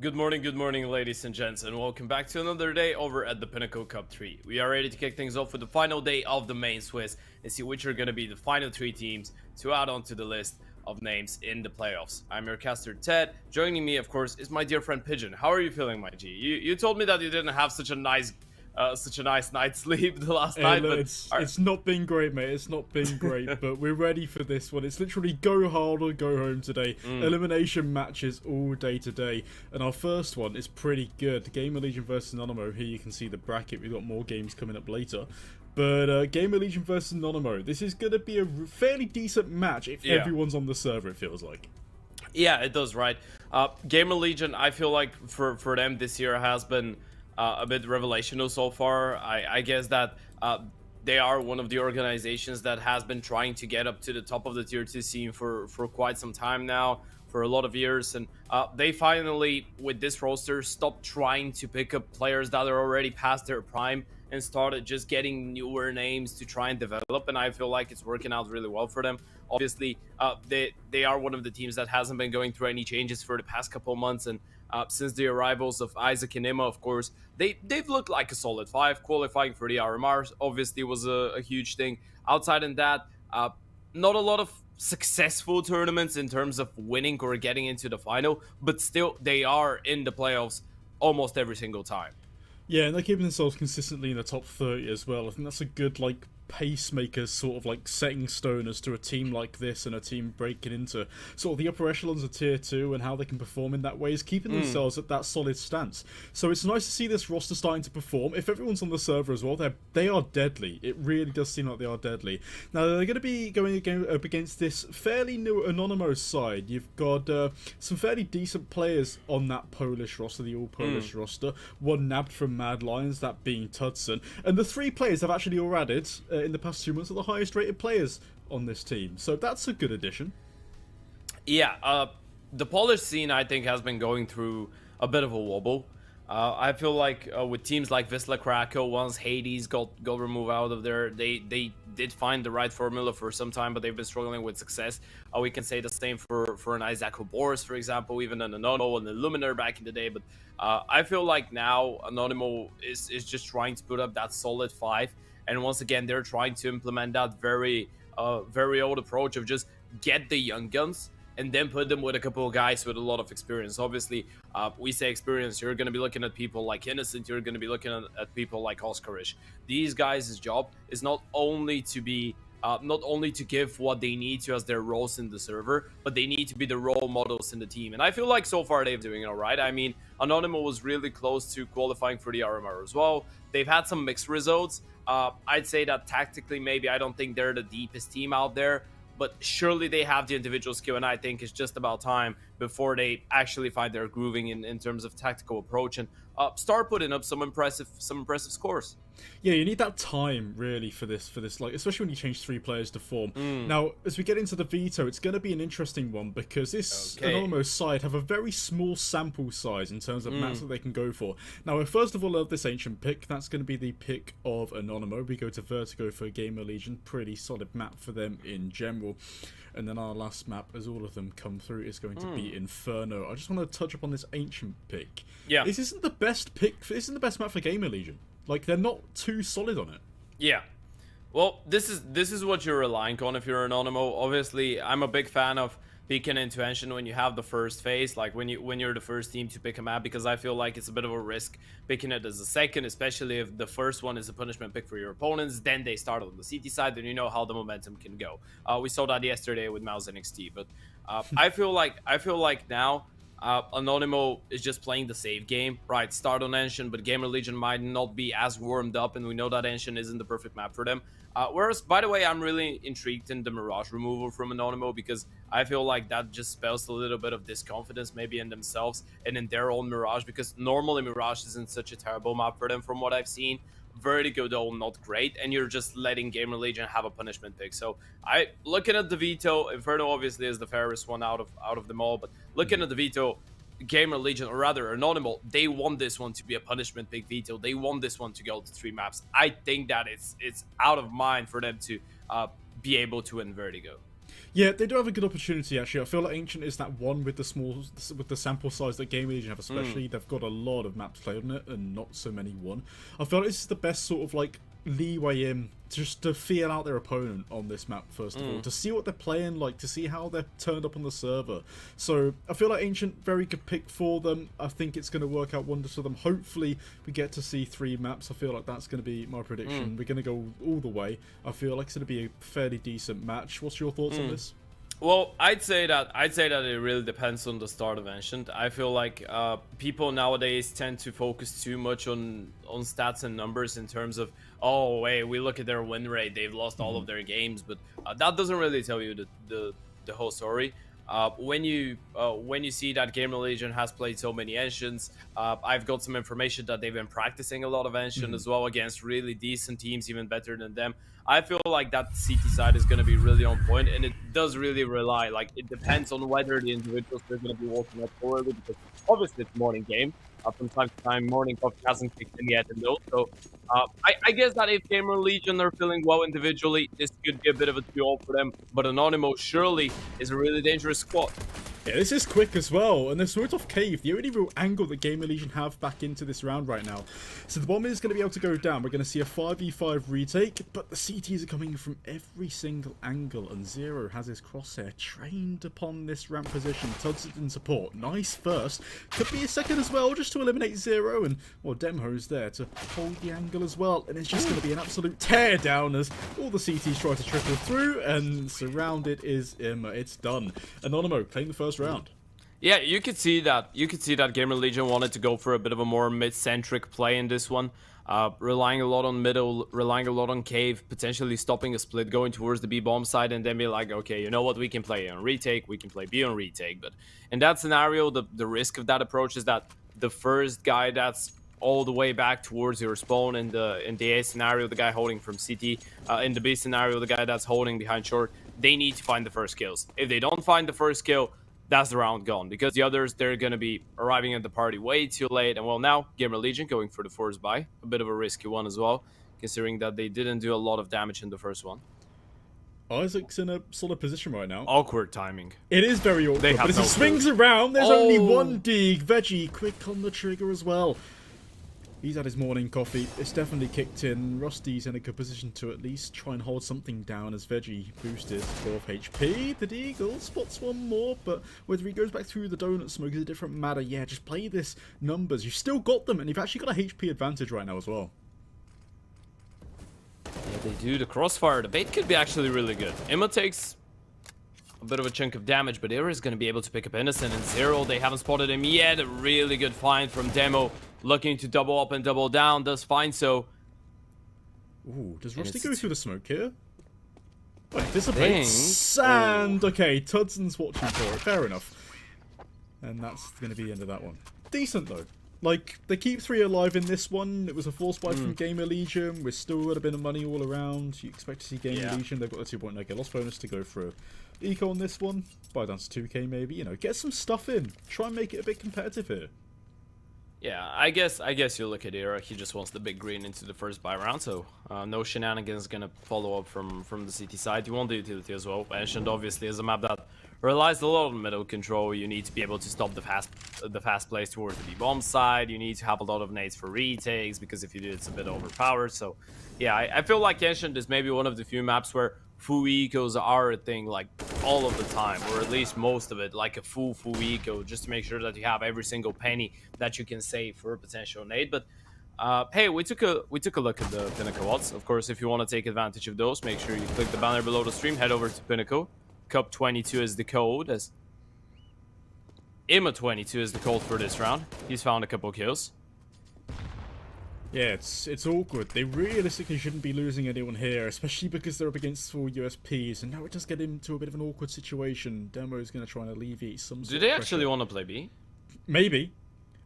Good morning, ladies and gents, and welcome back to another day over at the Pinnacle Cup 3. We are ready to kick things off with the final day of the main Swiss and see which are going to be the final 3 teams to add on to the list of names in the playoffs. I'm your caster Ted. Joining me, of course, is my dear friend Pigeon. How are you feeling, my G? You told me that you didn't have such a nice night's sleep the last night. Look, but it's not been great, mate. It's not been great, but we're ready for this one. It's literally go hard or go home today. Elimination matches all day today, and our first one is pretty good. GamerLegion versus Anonymo. Here you can see the bracket. We've got more games coming up later. But GamerLegion versus Anonymo. This is going to be a fairly decent match if everyone's on the server, it feels like. Yeah, it does, right? GamerLegion, I feel like for them this year has been a bit revelational so far. I guess that they are one of the organizations that has been trying to get up to the top of the tier 2 scene for quite some time now, for a lot of years, and they finally, with this roster, stopped trying to pick up players that are already past their prime and started just getting newer names to try and develop, and I feel like it's working out really well for them. Obviously, they are one of the teams that hasn't been going through any changes for the past couple months, and since the arrivals of Isaac and Emma, of course, they've looked like a solid 5. Qualifying for the RMR obviously was a huge thing. Outside of that, not a lot of successful tournaments in terms of winning or getting into the final, but still they are in the playoffs almost every single time. Yeah, and they're keeping themselves consistently in the top 30 as well. I think that's a good, like, pacemaker sort of like setting stone as to a team like this and a team breaking into sort of the upper echelons of tier 2 and how they can perform in that way is keeping themselves at that solid stance. So it's nice to see this roster starting to perform. If everyone's on the server as well, they are deadly. It really does seem like they are deadly. Now they're going to be going up against this fairly new Anonymo side. You've got some fairly decent players on that Polish roster, the all Polish roster. One nabbed from Mad Lions, that being Tudson, and the 3 players have actually all added in the past 2 months are the highest rated players on this team, so that's a good addition. Yeah, the Polish scene I think has been going through a bit of a wobble. I feel like with teams like Wisla Krakow, once Hades got removed out of there, they did find the right formula for some time, but they've been struggling with success. We can say the same for an Isaac Boris, for example, even an Anonymo and Illuminator back in the day. But I feel like now Anonymo is just trying to put up that solid 5. And once again, they're trying to implement that very old approach of just get the young guns and then put them with a couple of guys with a lot of experience. Obviously, we say experience, you're going to be looking at people like Innocent, you're going to be looking at people like Oskarish. These guys' job is not only to be not only to give what they need to as their roles in the server, but they need to be the role models in the team. And I feel like so far they're doing it all right. I mean, Anonymo was really close to qualifying for the RMR as well. They've had some mixed results. I'd say that tactically, maybe I don't think they're the deepest team out there, but surely they have the individual skill, and I think it's just about time before they actually find their grooving in terms of tactical approach and start putting up some impressive scores. Yeah, you need that time really for this, like especially when you change 3 players to form. Now, as we get into the veto, it's going to be an interesting one because this Anonymous side have a very small sample size in terms of maps that they can go for. Now, first of all, I love this ancient pick. That's going to be the pick of Anonymo. We go to Vertigo for GamerLegion. Pretty solid map for them in general. And then our last map, as all of them come through, is going to be Inferno. I just want to touch upon this ancient pick. Yeah, this isn't the best pick. This isn't the best map for GamerLegion. Like, they're not too solid on it. Yeah. Well, this is what you're relying on if you're an Anonymo. Obviously, I'm a big fan of picking intervention when you have the first phase, like when you're the first team to pick a map, because I feel like it's a bit of a risk picking it as a second, especially if the first one is a punishment pick for your opponents. Then they start on the CT side, then you know how the momentum can go. We saw that yesterday with MOUZNXT, but I feel like now Anonymo is just playing the safe game, right? Start on Ancient, but GamerLegion might not be as warmed up, and we know that Ancient isn't the perfect map for them. Whereas, by the way, I'm really intrigued in the Mirage removal from Anonymo, because I feel like that just spells a little bit of disconfidence maybe in themselves and in their own Mirage, because normally Mirage isn't such a terrible map for them from what I've seen. Vertigo though, not great, and you're just letting GamerLegion have a punishment pick. So looking at the veto, Inferno obviously is the fairest one out of them all, but looking at the veto, GamerLegion, or rather Anonymo, they want this one to be a punishment pick veto. They want this one to go to 3 maps. I think that it's out of mind for them to be able to win Vertigo. Yeah, they do have a good opportunity, actually. I feel like Ancient is that one with the sample size that GamerLegion have, especially. They've got a lot of maps played on it and not so many won. I feel like this is the best sort of like leeway in just to feel out their opponent on this map, first of all, to see what they're playing like, to see how they're turned up on the server. So I feel like Ancient, very good pick for them. I think it's going to work out wonders for them. Hopefully we get to see 3 maps. I feel like that's going to be my prediction. We're going to go all the way. I feel like it's going to be a fairly decent match. What's your thoughts on this? Well, I'd say that it really depends on the start of Ancient. I feel like people nowadays tend to focus too much on stats and numbers in terms of, oh wait, we look at their win rate, they've lost all of their games, but that doesn't really tell you the whole story. When you see that GamerLegion has played so many Ancients, I've got some information that they've been practicing a lot of Ancient as well against really decent teams, even better than them. I feel like that CT side is going to be really on point, and it does really rely, like, it depends on whether the individuals are going to be walking up forward, because obviously it's a morning game. From time to time, morning coffee hasn't kicked in yet, and those. So I guess that if GamerLegion are feeling well individually, this could be a bit of a duel for them. But Anonymo surely is a really dangerous squad. Yeah, this is quick as well, and they're sort of cave, the only real angle that GamerLegion have back into this round right now. So the bomb is going to be able to go down. We're going to see a 5v5 retake, but the CTs are coming from every single angle, and Zero has his crosshair trained upon this ramp position. Tuds in support. Nice first. Could be a second as well, just to eliminate Zero, and, well, Demho's there to hold the angle as well, and it's just going to be an absolute tear down as all the CTs try to trickle through, and surrounded is Emma. It's done. Anonymo playing the first round. Yeah, you could see that. You could see that GamerLegion wanted to go for a bit of a more mid-centric play in this one, relying a lot on middle, relying a lot on cave, potentially stopping a split, going towards the B bomb side, and then be like, okay, you know what, we can play on retake, we can play B on retake. But in that scenario, the risk of that approach is that the first guy that's all the way back towards your spawn in the A scenario, the guy holding from CT, in the B scenario, the guy that's holding behind short, they need to find the first kills. If they don't find the first kill, that's the round gone, because the others, they're going to be arriving at the party way too late. And well, now GamerLegion going for the force buy, a bit of a risky one as well, considering that they didn't do a lot of damage in the first one. Isaac's in a solid position right now. Awkward timing. It is very awkward, but as he swings around, there's only one dig. Veggie quick on the trigger as well. He's had his morning coffee. It's definitely kicked in. Rusty's in a good position to at least try and hold something down as Veggie boosted 12 HP. The Deagle spots one more, but whether he goes back through the donut smoke is a different matter. Yeah, just play this numbers. You've still got them, and you've actually got a HP advantage right now as well. Yeah, they do. The crossfire. The bait could be actually really good. Emma takes a bit of a chunk of damage, but Era is going to be able to pick up Innocent, and Zero, they haven't spotted him yet. A really good find from Demo, looking to double up and double down, does find so. Ooh, does Rusty go through the smoke here? Wait, dissipates sand. Okay, Tudson's watching for it, fair enough. And that's going to be the end of that one. Decent though. Like, they keep 3 alive in this one. It was a force buy from GamerLegion. We're still got a bit of money all around. You expect to see GamerLegion. They've got the 2.9 get loss bonus to go through. Eco on this one. Buy down to 2k maybe. You know, get some stuff in. Try and make it a bit competitive here. Yeah, I guess you look at Era. He just wants the big green into the first buy round, so no shenanigans gonna follow up from the CT side. You want the utility as well. Mentioned obviously as a map that relies a lot on middle control. You need to be able to stop the fast plays towards the B-bomb side. You need to have a lot of nades for retakes, because if you do, it's a bit overpowered. So yeah, I feel like Ancient is maybe one of the few maps where full ecos are a thing, like all of the time, or at least most of it, like a full eco, just to make sure that you have every single penny that you can save for a potential nade. But hey, we took a look at the Pinnacle odds. Of course, if you want to take advantage of those, make sure you click the banner below the stream, head over to Pinnacle. Cup 22 is the code, as Imma 22 is the code for this round. He's found a couple kills. Yeah, it's awkward. They realistically shouldn't be losing anyone here, especially because they're up against 4 USPs, and now it does get into a bit of an awkward situation. Demo is going to try and alleviate some sort Do they actually want to play B? Maybe.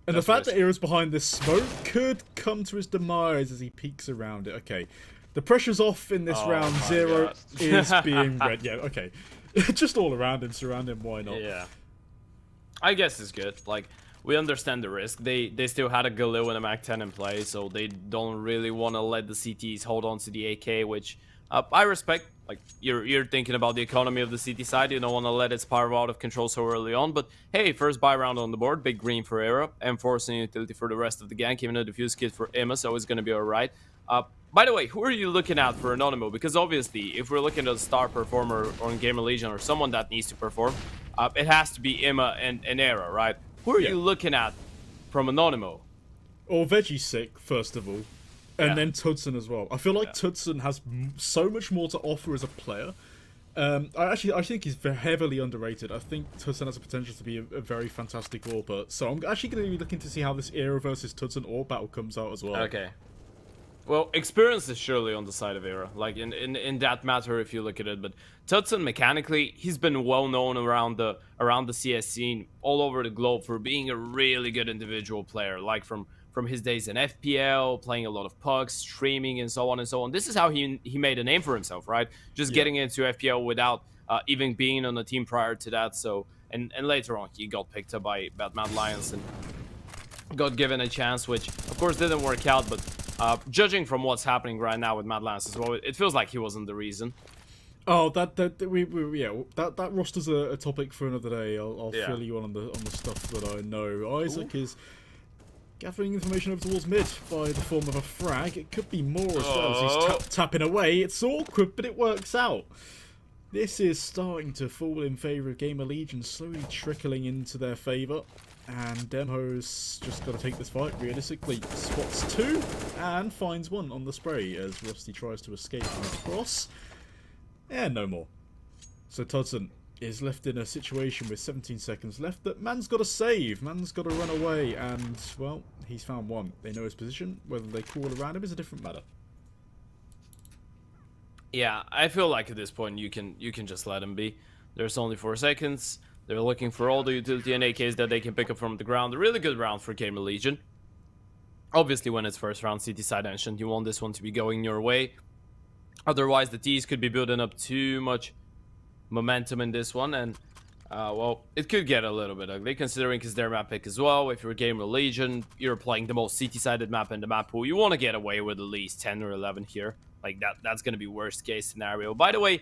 And That's the fact that Era's behind this smoke could come to his demise as he peeks around it. Okay, the pressure's off in this round. Zero is being read. Yeah, okay. Just all around him, surround him, why not? Yeah. I guess it's good. Like, we understand the risk. They still had a Galil and a Mac 10 in play, so they don't really want to let the CTs hold on to the AK, which I respect. Like, you're thinking about the economy of the CT side. You don't want to let it spiral out of control so early on. But hey, first buy round on the board, big green for Era, and forcing utility for the rest of the gank, even a defuse kit for Emma, so it's going to be alright. By the way, who are you looking at for Anonymo? Because obviously, if we're looking at a star performer on GamerLegion or someone that needs to perform, it has to be Emma and Era, right? Who are you looking at from Anonymo? Or Veggie Sick, first of all. And then Tudson as well. I feel like Tudson has so much more to offer as a player. I think he's heavily underrated. I think Tudson has the potential to be a very fantastic AWP. So I'm actually going to be looking to see how this Era versus Tudson AWP battle comes out as well. Okay. Well, experience is surely on the side of Era, like in that matter if you look at it. But Tudson, mechanically, he's been well known around the CS scene all over the globe for being a really good individual player, like from his days in FPL, playing a lot of pucks, streaming, and so on and so on. This is how he made a name for himself, right? Just getting into FPL without even being on the team prior to that. So and later on, he got picked up by Mad Lions and got given a chance, which of course didn't work out, but judging from what's happening right now with Mad Lions as well, it feels like he wasn't the reason. Oh, that roster's a topic for another day. I'll Yeah. fill you on the stuff that I know. Isaac is gathering information over towards mid by the form of a frag. It could be more as well as he's tapping away. It's awkward, but it works out. This is starting to fall in favour of GamerLegion, slowly trickling into their favour. And Demo's just got to take this fight realistically. Spots two and finds one on the spray as Rusty tries to escape from his cross. And no more. So Tudson is left in a situation with 17 seconds left that man's got to save. Man's got to run away. And, well, he's found one. They know his position. Whether they call around him is a different matter. Yeah, I feel like at this point you can just let him be. There's only 4 seconds. They're looking for all the utility and AKs that they can pick up from the ground. A really good round for GamerLegion. Obviously, when it's first round CT side ancient, you want this one to be going your way. Otherwise, the T's could be building up too much momentum in this one, and well, it could get a little bit ugly considering it's their map pick as well. If you're GamerLegion, you're playing the most CT-sided map in the map pool. You want to get away with at least 10 or 11 here. Like that's going to be worst case scenario. By the way,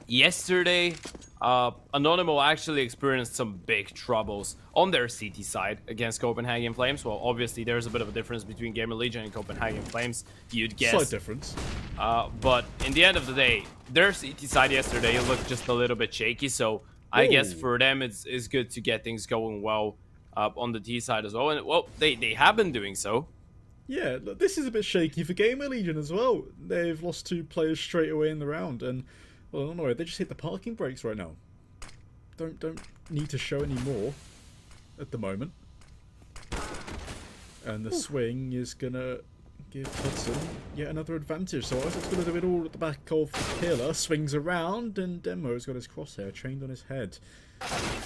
yesterday, Anonymo actually experienced some big troubles on their CT side against Copenhagen Flames. Well, obviously, there's a bit of a difference between GamerLegion and Copenhagen Flames, you'd guess. Slight difference. But in the end of the day, their CT side yesterday looked just a little bit shaky. So I guess for them, it's good to get things going well on the T side as well. And, well, they have been doing so. Yeah, look, this is a bit shaky for GamerLegion as well. They've lost 2 players straight away in the round, and well, I don't know, they just hit the parking brakes right now. Don't need to show any more at the moment. And the swing is gonna give Hudson yet another advantage. So Isaac's gonna do it all at the back of Killer, swings around, and Demo's got his crosshair trained on his head.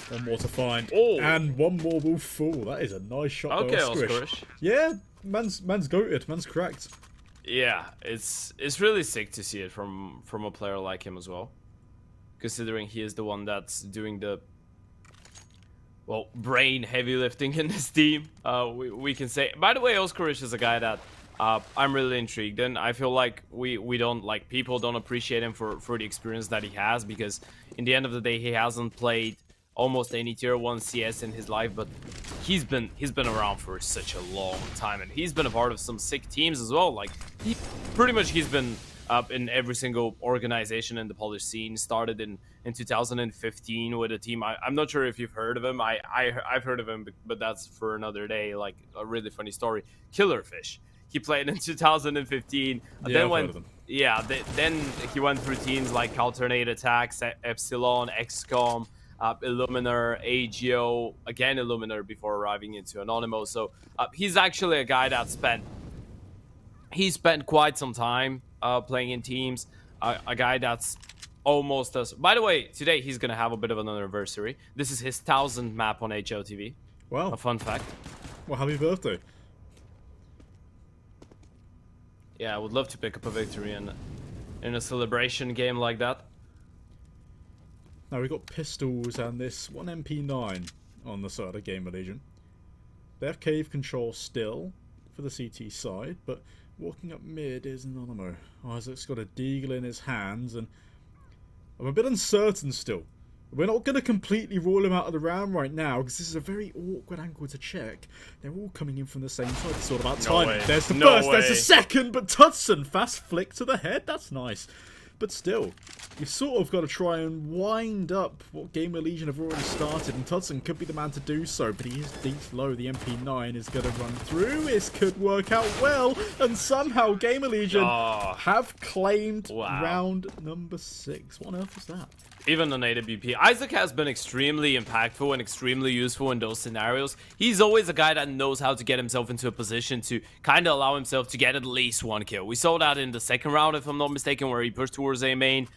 One more to find, and one more will fall. That is a nice shot. Okay, Oscarish. Yeah, man's goated, man's cracked. Yeah, it's really sick to see it from a player like him as well, considering he is the one that's doing the, well, brain heavy lifting in this team. We can say. By the way, Oscarish is a guy that I'm really intrigued in. I feel like we don't, like, people don't appreciate him for the experience that he has, because in the end of the day, he hasn't played almost any tier 1 CS in his life, but he's been around for such a long time, and he's been a part of some sick teams as well. Like, he's been up in every single organization in the Polish scene. Started in 2015 with a team. I'm not sure if you've heard of him. I've heard of him, but that's for another day. Like, a really funny story. Killerfish. He played in 2015. Yeah, then he went through teams like Alternate Attacks, Epsilon, XCOM, Illuminar, AGO, again Illuminar before arriving into Anonymo. So he's actually a guy that spent quite some time playing in teams. A guy that's almost as. By the way, today he's gonna have a bit of an anniversary. This is his 1000th map on HLTV. Wow! A fun fact. Well, happy birthday. Yeah, I would love to pick up a victory in a celebration game like that. Now we've got pistols and this one MP9 on the side of GamerLegion. They have cave control still for the CT side, but walking up mid is Anonymo. Isaac's got a deagle in his hands, and I'm a bit uncertain still. We're not going to completely rule him out of the round right now, because this is a very awkward angle to check. They're all coming in from the same side. It's all about timing. There's the first, there's the second, but Tudson, fast flick to the head. That's nice. But still, you've sort of got to try and wind up what GamerLegion have already started, and Tudson could be the man to do so, but he is deep low. The MP9 is going to run through. This could work out well, and somehow GamerLegion have claimed round number 6. What on earth was that? Even on AWP, Isaac has been extremely impactful and extremely useful in those scenarios. He's always a guy that knows how to get himself into a position to kind of allow himself to get at least 1 kill. We saw that in the second round, if I'm not mistaken, where he pushed towards A main.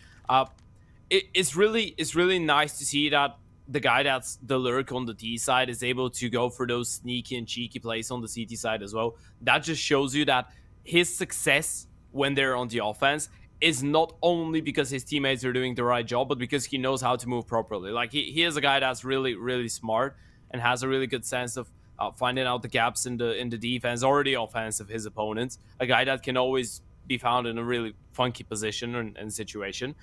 It's really nice to see that the guy that's the lurk on the T side is able to go for those sneaky and cheeky plays on the CT side as well. That just shows you that his success when they're on the offense is not only because his teammates are doing the right job, but because he knows how to move properly. Like, he is a guy that's really smart and has a really good sense of finding out the gaps in the defense or the offense of his opponents. A guy that can always be found in a really funky position and situation.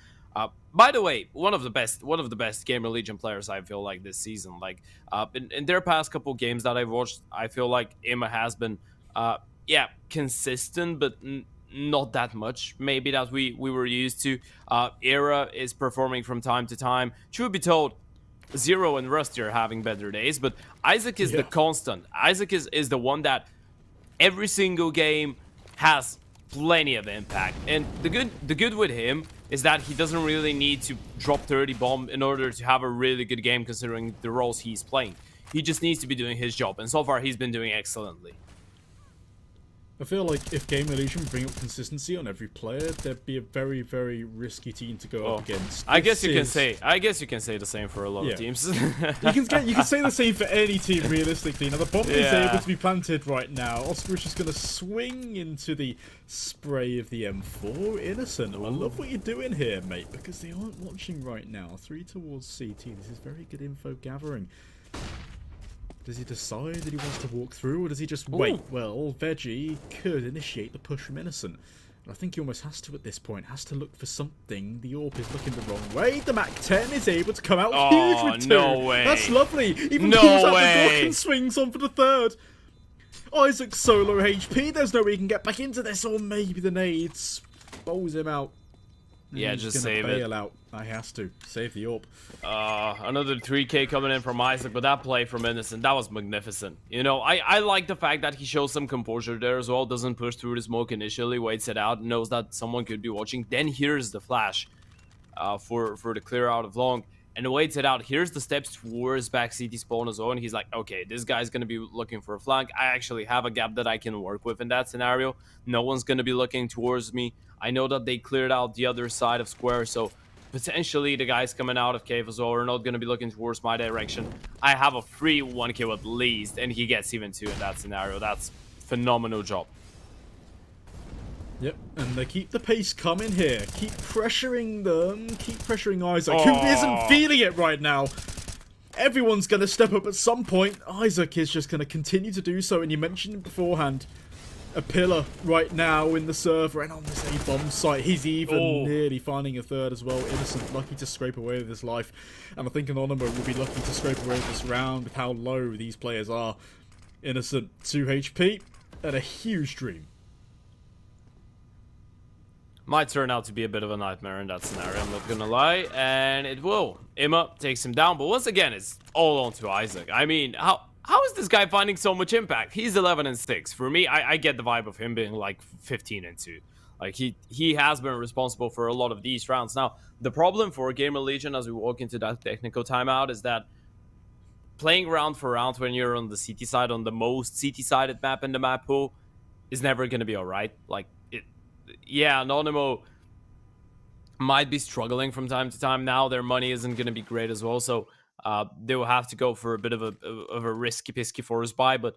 By the way, one of the best GamerLegion players I feel like this season. Like in their past couple games that I've watched, I feel like Emma has been consistent, but not that much maybe that we were used to. Era is performing from time to time. Truth be told, Zero and Rusty are having better days, but Isaac is the constant. Isaac is the one that every single game has plenty of impact. And the good with him is that he doesn't really need to drop 30 bomb in order to have a really good game considering the roles he's playing. He just needs to be doing his job, and so far he's been doing excellently. I feel like if GamerLegion bring up consistency on every player, there'd be a very, very risky team to go up against. I guess you can say the same for a lot of teams. you can say the same for any team realistically. Now the bomb is able to be planted right now. Oscar is just going to swing into the spray of the M4. Innocent, I love what you're doing here, mate, because they aren't watching right now. 3 towards CT. This is very good info gathering. Does he decide that he wants to walk through, or does he just wait? Well, Veggie could initiate the push from Innocent. I think he almost has to at this point. Has to look for something. The AWP is looking the wrong way. The MAC-10 is able to come out huge with 2. No way. That's lovely. Even pulls out the Glock and swings on for the 3rd. Isaac's solo HP. There's no way he can get back into this, or maybe the nades bowls him out. Yeah, just save it. Out. I has to save the AWP. Another 3K coming in from Isaac, but that play from Innocent, that was magnificent. You know, I like the fact that he shows some composure there as well. Doesn't push through the smoke initially, waits it out, knows that someone could be watching. Then here's the flash for the clear out of long, and waits it out. Here's the steps towards back CT spawn as well, and he's like, okay, this guy's gonna be looking for a flank. I actually have a gap that I can work with in that scenario. No one's gonna be looking towards me. I know that they cleared out the other side of square, so potentially the guys coming out of cave as well are not going to be looking towards my direction. I have a free 1 kill at least, and he gets even 2 in that scenario. That's phenomenal job. Yep, and they keep the pace coming here. Keep pressuring them. Keep pressuring Isaac, who isn't feeling it right now. Everyone's going to step up at some point. Isaac is just going to continue to do so, and you mentioned it beforehand. A pillar right now in the server, and on this A-bomb site, he's even nearly finding a 3rd as well. Innocent, lucky to scrape away with his life, and I think Anonymo will be lucky to scrape away with this round with how low these players are. Innocent, 2 HP, and a huge dream. Might turn out to be a bit of a nightmare in that scenario, I'm not gonna lie, and it will. Emma takes him down, but once again, it's all on to Isaac. I mean, how is this guy finding so much impact? He's 11 and 6. For me, I get the vibe of him being like 15 and 2. Like he has been responsible for a lot of these rounds. Now, the problem for GamerLegion as we walk into that technical timeout is that playing round for round when you're on the CT side, on the most CT-sided map in the map pool, is never going to be alright. Like, yeah, Anonymo might be struggling from time to time now. Their money isn't going to be great as well, so they will have to go for a bit of a risky pisky forest buy, but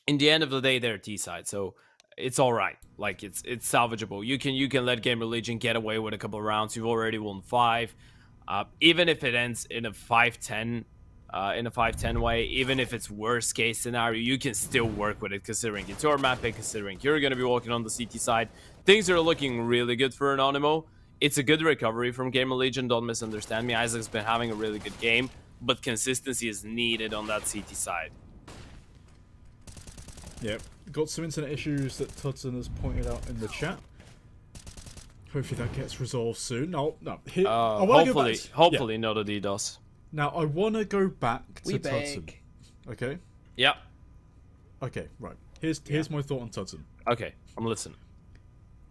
in the end of the day, they're T-side, so it's all right. Like it's salvageable. You can let GamerLegion get away with a couple of rounds. You've already won 5. Even if it ends in a 5-10, in a 5-10 way, even if it's worst case scenario, you can still work with it considering it's your map and considering you're gonna be walking on the CT side. Things are looking really good for Anonymo. It's a good recovery from GamerLegion, don't misunderstand me. Isaac's been having a really good game, but consistency is needed on that CT side. Yep, got some internet issues that Tudson has pointed out in the chat. Hopefully that gets resolved soon. No. Hopefully not a DDoS. Now, I want to go back to Tudson. Okay? Yeah. Okay, right. Here's my thought on Tudson. Okay, I'm listening.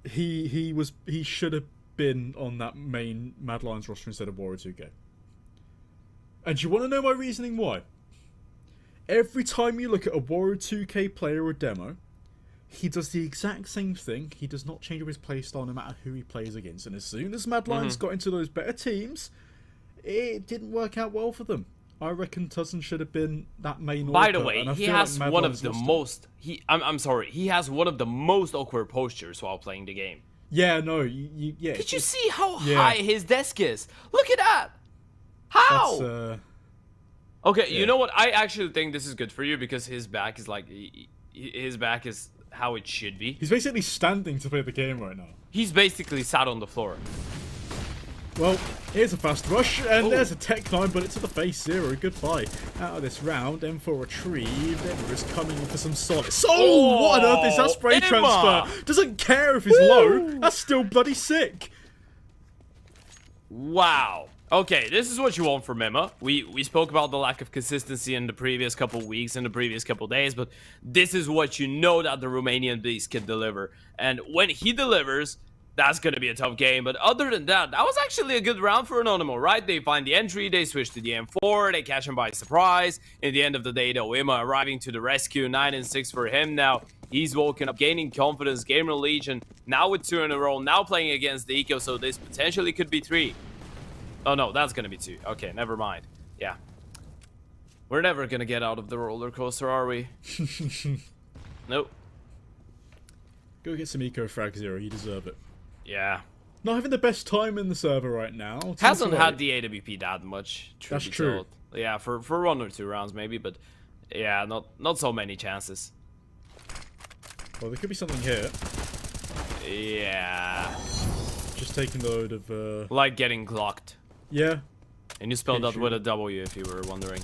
He should have been on that main Mad Lions roster instead of Warrior 2K. And do you want to know my reasoning why? Every time you look at a Warrior 2K player or demo, he does the exact same thing. He does not change up his playstyle no matter who he plays against. And as soon as Mad Lions got into those better teams, it didn't work out well for them. I reckon Tudson should have been that main. By the way, he has one of the most. I'm sorry. He has one of the most awkward postures while playing the game. Yeah, no, yeah. Did you see how high his desk is? Look at that. How? Okay, you know what? I actually think this is good for you because his back is like, his back is how it should be. He's basically standing to play the game right now. He's basically sat on the floor. Well, here's a fast rush, and there's a Tech 9, but it's to the face. Zero, goodbye. Out of this round, M4 retrieved. Emma is coming in for some solace. Oh, what on earth is that spray transfer? Doesn't care if it's low. That's still bloody sick. Wow. Okay, this is what you want from Emma. We spoke about the lack of consistency in the previous couple weeks, in the previous couple days, but this is what you know that the Romanian beast can deliver. And when he delivers, that's going to be a tough game. But other than that, that was actually a good round for Anonymo, right? They find the entry, they switch to the M4, they catch him by surprise. In the end of the day, though, Emma arriving to the rescue, 9 and 6 for him now. He's woken up, gaining confidence. GamerLegion now with 2 in a row, now playing against the Eco, so this potentially could be 3. Oh no, that's gonna be 2. Okay, never mind. Yeah. We're never gonna get out of the roller coaster, are we? Nope. Go get some eco frag, Zero. You deserve it. Yeah. Not having the best time in the server right now. Hasn't had the AWP that much. That's true. Yeah, for 1 or 2 rounds maybe, but yeah, not so many chances. Well, there could be something here. Yeah. Just taking the load of like getting clocked. Yeah. And you spelled that with a W if you were wondering.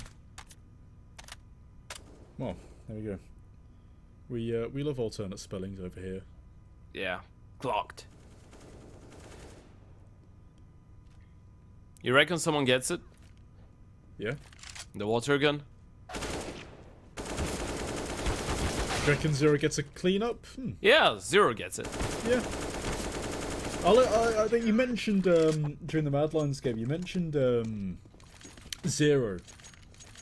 Well, there we go. We love alternate spellings over here. Yeah. Clocked. You reckon someone gets it? Yeah. The water gun? Do you reckon Zero gets a cleanup? Yeah, Zero gets it. Yeah. I think you mentioned during the Mad Lions game, you mentioned Zero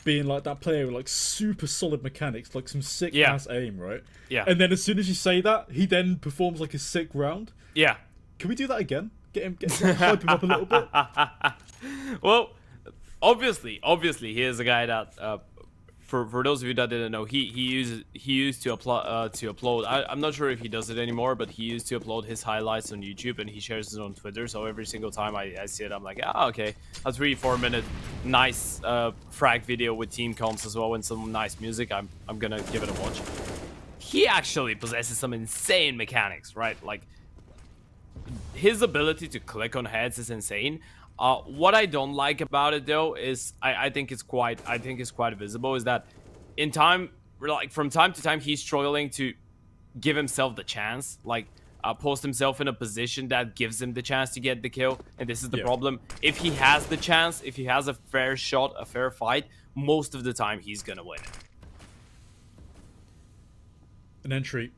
being like that player with like super solid mechanics, like some sick ass aim, right? Yeah. And then as soon as you say that, he then performs like a sick round. Yeah. Can we do that again? Hype him up a little bit. Well, obviously, he is a guy that for those of you that didn't know, he used to upload. I'm not sure if he does it anymore, but he used to upload his highlights on YouTube and he shares it on Twitter. So every single time I see it, I'm like, ah, okay, a 3-4 minute nice frag video with team comps as well and some nice music. I'm gonna give it a watch. He actually possesses some insane mechanics, right? Like his ability to click on heads is insane. What I don't like about it though is I think it's quite visible is that in time, like from time to time, he's struggling to give himself the chance, like post himself in a position that gives him the chance to get the kill. And this is the problem. If he has the chance, if he has a fair shot, a fair fight, most of the time he's gonna win it. An entry,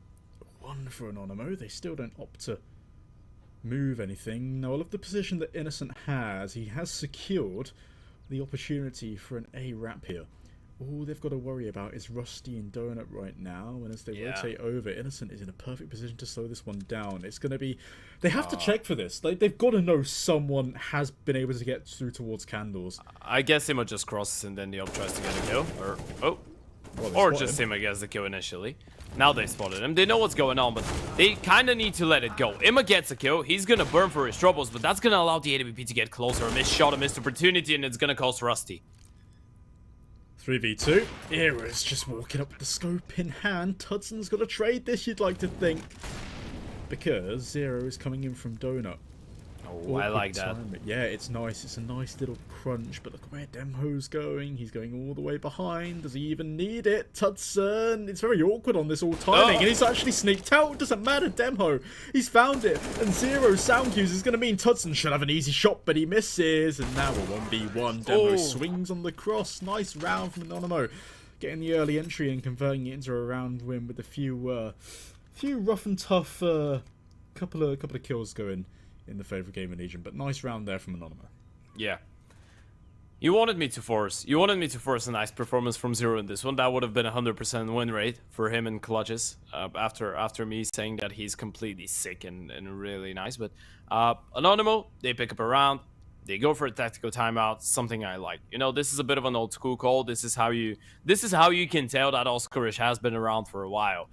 1 for Anonymo. They still don't opt to move anything. Now, I love the position that Innocent has. He has secured the opportunity for an A wrap here. All they've got to worry about is Rusty and Donut right now, and as they rotate over, Innocent is in a perfect position to slow this one down. It's going to be... They have to check for this. They've got to know someone has been able to get through towards Candles. I guess Sima just crosses and then the op tries to get a kill. Or just Sima gets the kill initially. Now they spotted him. They know what's going on, but they kind of need to let it go. Emma gets a kill. He's going to burn for his troubles, but that's going to allow the AWP to get closer. A missed shot, a missed opportunity, and it's going to cost Rusty. 3v2. Era's just walking up with the scope in hand. Tudson's got to trade this, you'd like to think. Because Zero is coming in from Donut. Oh, I like that. Yeah, it's nice. It's a nice little crunch, but look where Demho's going. He's going all the way behind. Does he even need it? Tudson! It's very awkward on this all timing, and he's actually sneaked out. Doesn't matter, Demho. He's found it, and Zero sound cues is going to mean Tudson should have an easy shot, but he misses, and now a 1v1. Demho swings on the cross. Nice round from Anonymo. Getting the early entry and converting it into a round win with a few rough and tough couple of kills going in the favour of GamerLegion, but nice round there from Anonymo. Yeah. You wanted me to force a nice performance from Zero in this one. That would have been a 100% win rate for him in clutches after me saying that he's completely sick and really nice. But Anonymo, they pick up a round. They go for a tactical timeout, something I like. You know, this is a bit of an old school call. This is how you can tell that Oscarish has been around for a while.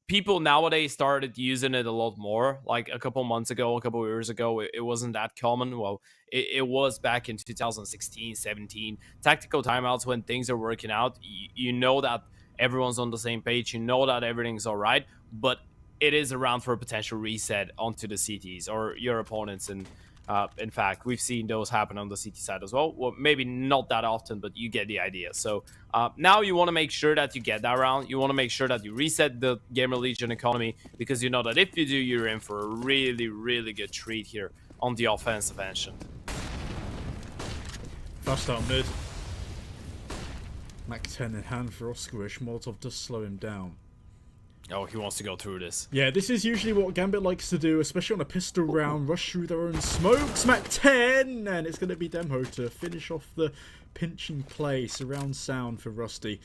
People nowadays started using it a lot more. Like a couple months ago, a couple years ago, it wasn't that common. Well, it was back in 2016, 17. Tactical timeouts when things are working out. You know that everyone's on the same page, you know that everything's all right, but it is around for a potential reset onto the CTs or your opponents. And in fact, we've seen those happen on the CT side as well. Well, maybe not that often, but you get the idea. So now you want to make sure that you get that round. You want to make sure that you reset the GamerLegion economy, because you know that if you do, you're in for a really, really good treat here on the offensive engine. Fast out mid. Mac 10 in hand for SKADEvs. Molotov does slow him down. Oh, he wants to go through this. Yeah, this is usually what Gambit likes to do, especially on a pistol round. Rush through their own smokes. Mac 10! And it's going to be Demo to finish off the pinching play. Surround sound for Rusty.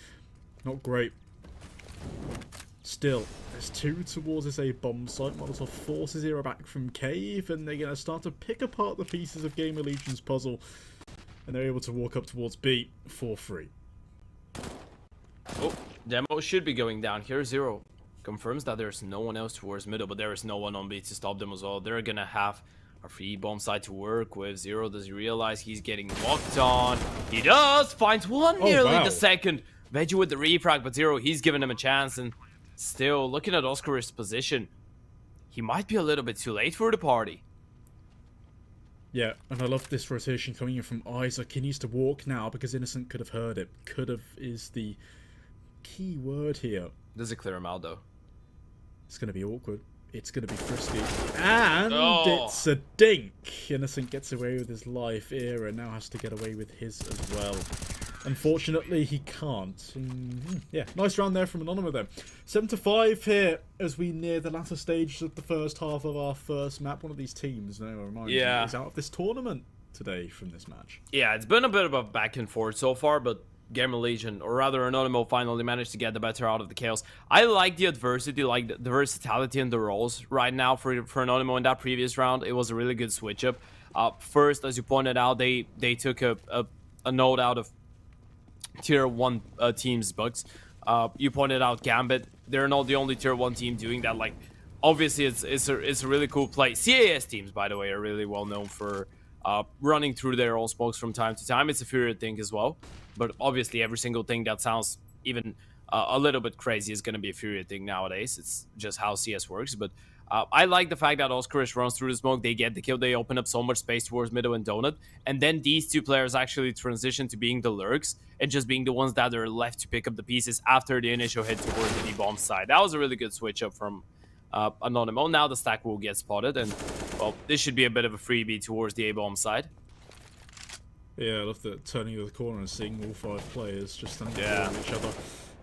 Not great. Still, there's 2 towards this A bomb site. Molotov forces Zero back from Cave, and they're going to start to pick apart the pieces of GamerLegion's puzzle. And they're able to walk up towards B for free. Oh, Demo should be going down here. Zero confirms that there's no one else towards middle, but there is no one on B to stop them as well. They're gonna have a free bomb site to work with. Zero, does he realize he's getting walked on? He does! Finds one nearly the second. Veggie with the refrag, but Zero, he's giving him a chance. And still, looking at SKADEvs' position, he might be a little bit too late for the party. Yeah, and I love this rotation coming in from Isaac. He needs to walk now because Innocent could have heard it. Could have is the key word here. Does it clear him out, though? It's going to be awkward. It's going to be frisky. And it's a dink. Innocent gets away with his life. Era now has to get away with his as well. Unfortunately, he can't. Yeah, nice round there from Anonymo then. 7-5 here as we near the latter stages of the first half of our first map. One of these teams, I remind you, is out of this tournament today from this match. Yeah, it's been a bit of a back and forth so far, but GamerLegion, or rather Anonymo, finally managed to get the better out of the chaos. I like the adversity, like the versatility in the roles right now for Anonymo in that previous round. It was a really good switch up. First, as you pointed out, they took a note out of tier 1 team's bugs. You pointed out Gambit. They're not the only tier 1 team doing that. Like, obviously, it's a really cool play. CAS teams, by the way, are really well known for running through their own smokes from time to time. It's a Fury thing as well. But obviously, every single thing that sounds even a little bit crazy is going to be a Fury thing nowadays. It's just how CS works. But I like the fact that SKADEvs runs through the smoke. They get the kill. They open up so much space towards Middle and Donut. And then these two players actually transition to being the lurks and just being the ones that are left to pick up the pieces after the initial hit towards the B-bomb side. That was a really good switch up from Anonymo. Now the stack will get spotted. And, well, this should be a bit of a freebie towards the A-bomb side. Yeah, I love that turning the corner and seeing all 5 players just standing with each other.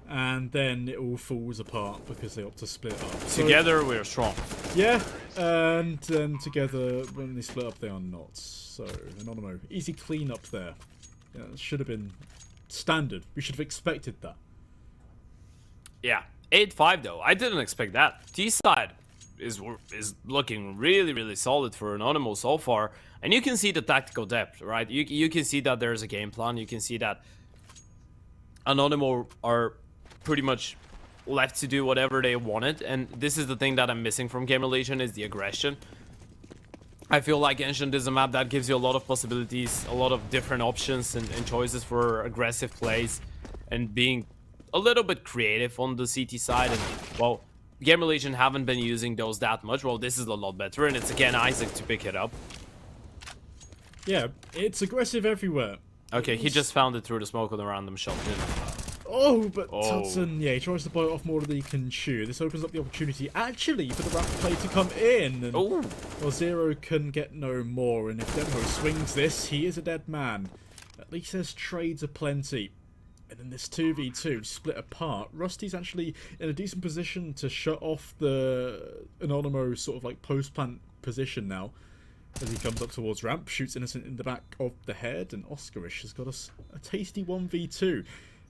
And then it all falls apart because they opt to split up. Together, we're strong. Yeah, and then together, when they split up, they are not. So, Anonymo, easy clean up there. Yeah, it should have been standard. We should have expected that. Yeah, 8-5 though. I didn't expect that. T side is looking really, really solid for Anonymo so far. And you can see the tactical depth, right? You can see that there's a game plan. You can see that Anonymo are pretty much left to do whatever they wanted. And this is the thing that I'm missing from GamerLegion, is the aggression. I feel like Ancient is a map that gives you a lot of possibilities, a lot of different options and choices for aggressive plays, and being a little bit creative on the CT side. And, well, GamerLegion haven't been using those that much. Well, this is a lot better, and it's again Isaac to pick it up. Yeah, it's aggressive everywhere. Okay, he just found it through the smoke with a random shot. Oh, but Tutson, yeah, he tries to bite off more than he can chew. This opens up the opportunity, actually, for the rapid play to come in. And, well, Zero can get no more, and if Demo swings this, he is a dead man. At least there's trades aplenty. And then this 2v2 split apart. Rusty's actually in a decent position to shut off the Anonymo sort of like post-plant position now. As he comes up towards ramp, shoots Innocent in the back of the head, and SKADEvs has got us a tasty 1v2.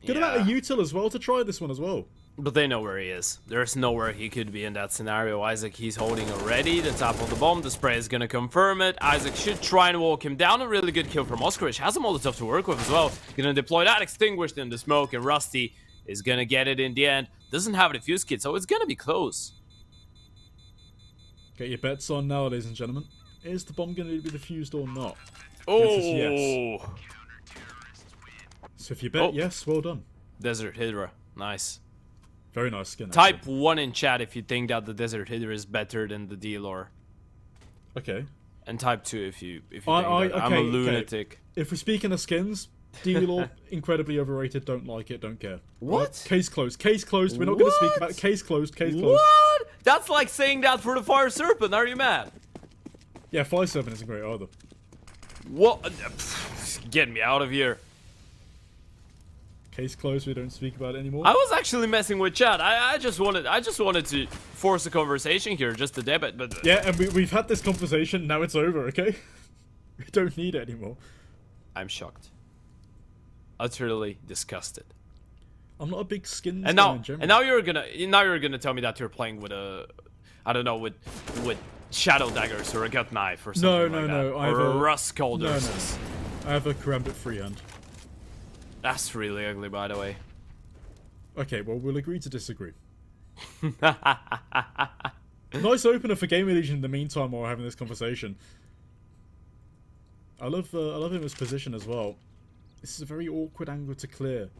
Good amount of util as well to try this one as well. But they know where he is. There's nowhere he could be in that scenario. Isaac, he's holding already. The top of the bomb. The spray is going to confirm it. Isaac should try and walk him down. A really good kill from SKADEvs. Has a Molotov to work with as well. Going to deploy that extinguished in the smoke. And Rusty is going to get it in the end. Doesn't have a defuse kit, so it's going to be close. Get your bets on now, ladies and gentlemen. Is the bomb going to be defused or not? Oh! Yes. So if you bet yes, well done. Desert Hydra. Nice. Very nice skin. Type actually. 1 in chat if you think that the Desert Hitter is better than the D-Lore. Okay. And type 2 if you think that I'm a lunatic. Okay. If we're speaking of skins, D-Lore, incredibly overrated, don't like it, don't care. What? Right? Case closed. Case closed. We're not going to speak about it. Case closed. Case closed. What? That's like saying that for the Fire Serpent. Are you mad? Yeah, Fire Serpent isn't great either. What? Get me out of here. Case closed. We don't speak about it anymore. I was actually messing with chat. I just wanted to force a conversation here just to debate, but Yeah, and we've had this conversation. Now it's over. Okay. We don't need it anymore. I'm shocked. Utterly disgusted. I'm not a big skins And guy now, in general. and now you're gonna tell me that you're playing with a, I don't know, with shadow daggers or a gut knife or something like that. I have Or a rust colders. I have a karambit freehand. That's really ugly, by the way. Okay, well, we'll agree to disagree. Nice opener for GamerLegion in the meantime while we're having this conversation. I love him as position as well. This is a very awkward angle to clear.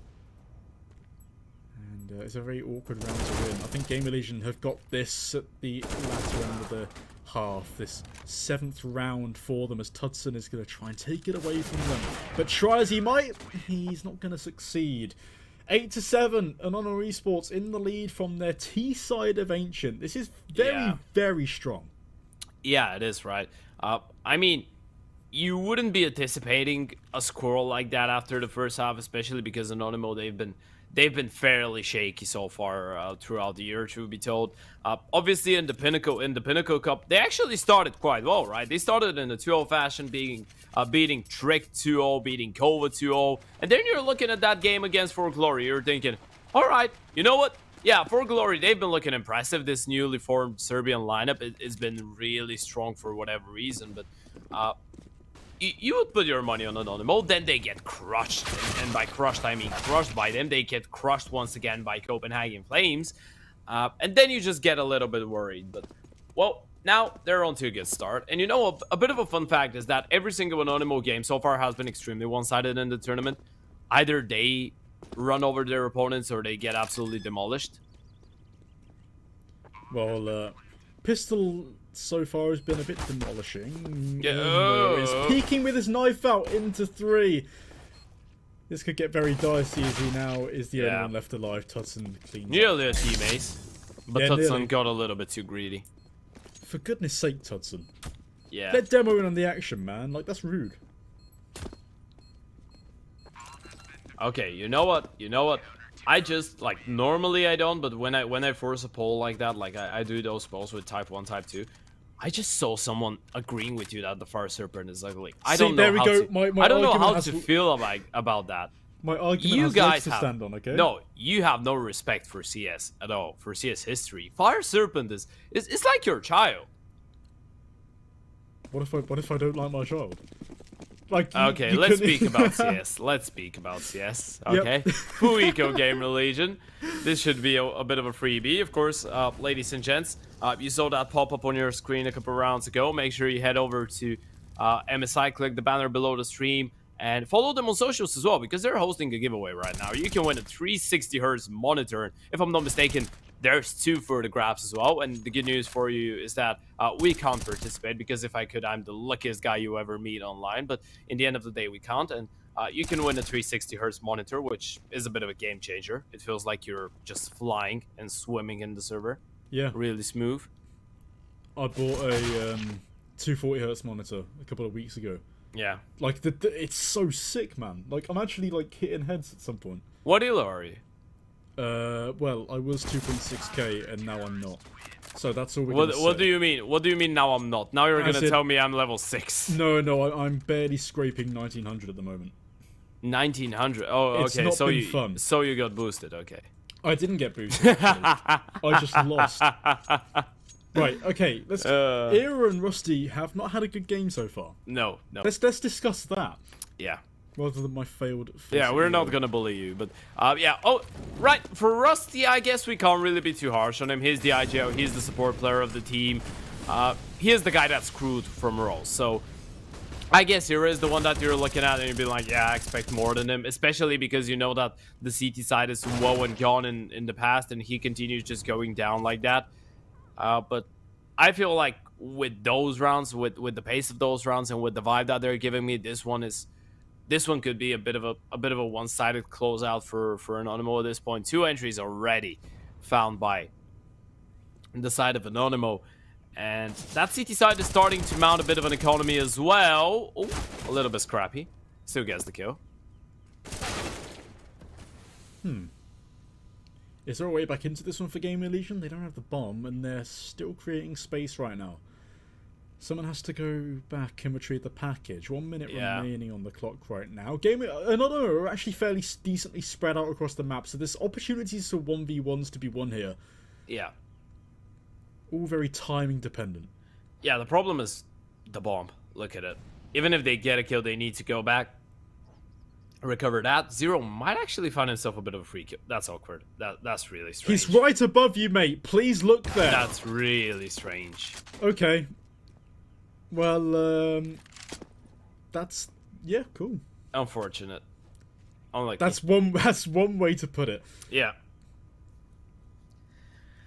And it's a very awkward round to win. I think GamerLegion have got this at the latter end of the half. This 7th round for them as Tudson is going to try and take it away from them. But try as he might, he's not going to succeed. 8-7, Anonymo Esports in the lead from their T side of Ancient. This is very, very strong. Yeah, it is, right? I mean, you wouldn't be anticipating a squirrel like that after the first half, especially because Anonymo, they've been fairly shaky so far throughout the year, truth be told. Obviously, in the Pinnacle Cup, they actually started quite well, right? They started in a 2-0 fashion, beating Trick 2-0, beating Kova 2-0, and then you're looking at that game against For Glory. You're thinking, all right, you know what? Yeah, For Glory, they've been looking impressive. This newly formed Serbian lineup it's been really strong for whatever reason, but you would put your money on Anonymo, then they get crushed. And by crushed, I mean crushed by them. They get crushed once again by Copenhagen Flames. And then you just get a little bit worried. But, well, now they're on to a good start. And you know, a bit of a fun fact is that every single Anonymo game so far has been extremely one-sided in the tournament. Either they run over their opponents or they get absolutely demolished. Well, Pistol so far has been a bit demolishing. Yeah. He's peeking with his knife out into 3. This could get very dicey as he now is the only one left alive. Tudson cleans Nearly a team ace. But Yeah, Tudson nearly. got a little bit too greedy. For goodness sake, Tudson. Yeah. Let Demo in on the action, man. Like, that's rude. Okay, you know what? I just, like, normally I don't, but when I force a poll like that, like I do those polls with type 1, type 2, I just saw someone agreeing with you that the Fire Serpent is ugly. I don't know how to feel about that. My argument You has guys legs to have stand on, okay? No, you have no respect for CS at all, for CS history. Fire Serpent is it's like your child. What if I don't like my child? Like, Okay, let's speak about CS. Let's speak about CS. Okay, Fuiko GamerLegion. This should be a bit of a freebie, of course, ladies and gents. You saw that pop up on your screen a couple rounds ago. Make sure you head over to MSI, click the banner below the stream, and follow them on socials as well because they're hosting a giveaway right now. You can win a 360Hz monitor. If I'm not mistaken, there's 2 for the grabs as well. And the good news for you is that we can't participate because if I could, I'm the luckiest guy you ever meet online. But in the end of the day, we can't. And you can win a 360Hz monitor, which is a bit of a game changer. It feels like you're just flying and swimming in the server. Yeah. Really smooth. I bought a 240Hz monitor a couple of weeks ago. Yeah. Like, it's so sick, man. Like, I'm actually, like, hitting heads at some point. What dealer are you? Well, I was 2.6k and now I'm not. So that's all we're gonna What say. do you mean? What do you mean now I'm not? Now you're As gonna in- tell me I'm level 6. No, I'm barely scraping 1900 at the moment. 1900. Oh, It's okay. not So been you fun. so you got boosted. Okay. I didn't get boosted, actually. I just lost. Right, okay, let's... Era and Rusty have not had a good game so far. No. Let's discuss that, Yeah. rather than my failed... Yeah, we're not gonna bully you, but yeah. Oh, right. For Rusty, I guess we can't really be too harsh on him. He's the IGO. He's the support player of the team. He is the guy that's screwed from roles. So I guess Hero is the one that you're looking at and you'd be like, yeah, I expect more than him, especially because you know that the CT side is woe and gone in the past, and he continues just going down like that. But I feel like with those rounds, with the pace of those rounds, and with the vibe that they're giving me, this one could be a bit of a one-sided closeout for Anonymo at this point. 2 entries already found by the side of Anonymo. And that CT side is starting to mount a bit of an economy as well. Oh, a little bit scrappy. Still gets the kill. Is there a way back into this one for GamerLegion? They don't have the bomb, and they're still creating space right now. Someone has to go back and retrieve the package. 1 minute remaining on the clock right now. Anonymo are actually fairly decently spread out across the map, so there's opportunities for 1v1s to be won here. Yeah. All very timing dependent. Yeah, the problem is the bomb. Look at it. Even if they get a kill, they need to go back, recover that. Zero might actually find himself a bit of a free kill. That's awkward. That's really strange. He's right above you, mate. Please look there. That's really strange. Okay. Well, that's... yeah, cool. Unfortunate. Unlucky. That's one way to put it. Yeah.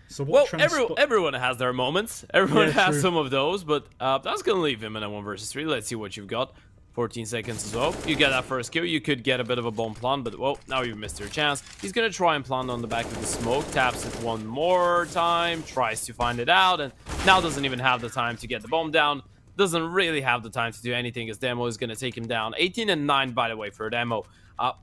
So what everyone has their moments. Everyone has true. some of those, but that's gonna leave him in a 1 versus 3. Let's see what you've got. 14 seconds as well. You get that first kill. You could get a bit of a bomb plant, but well, now you've missed your chance. He's gonna try and plant on the back of the smoke. Taps it one more time. Tries to find it out, and now doesn't even have the time to get the bomb down. Doesn't really have the time to do anything, as Demo is gonna take him down. 18 and 9, by the way, for Demo.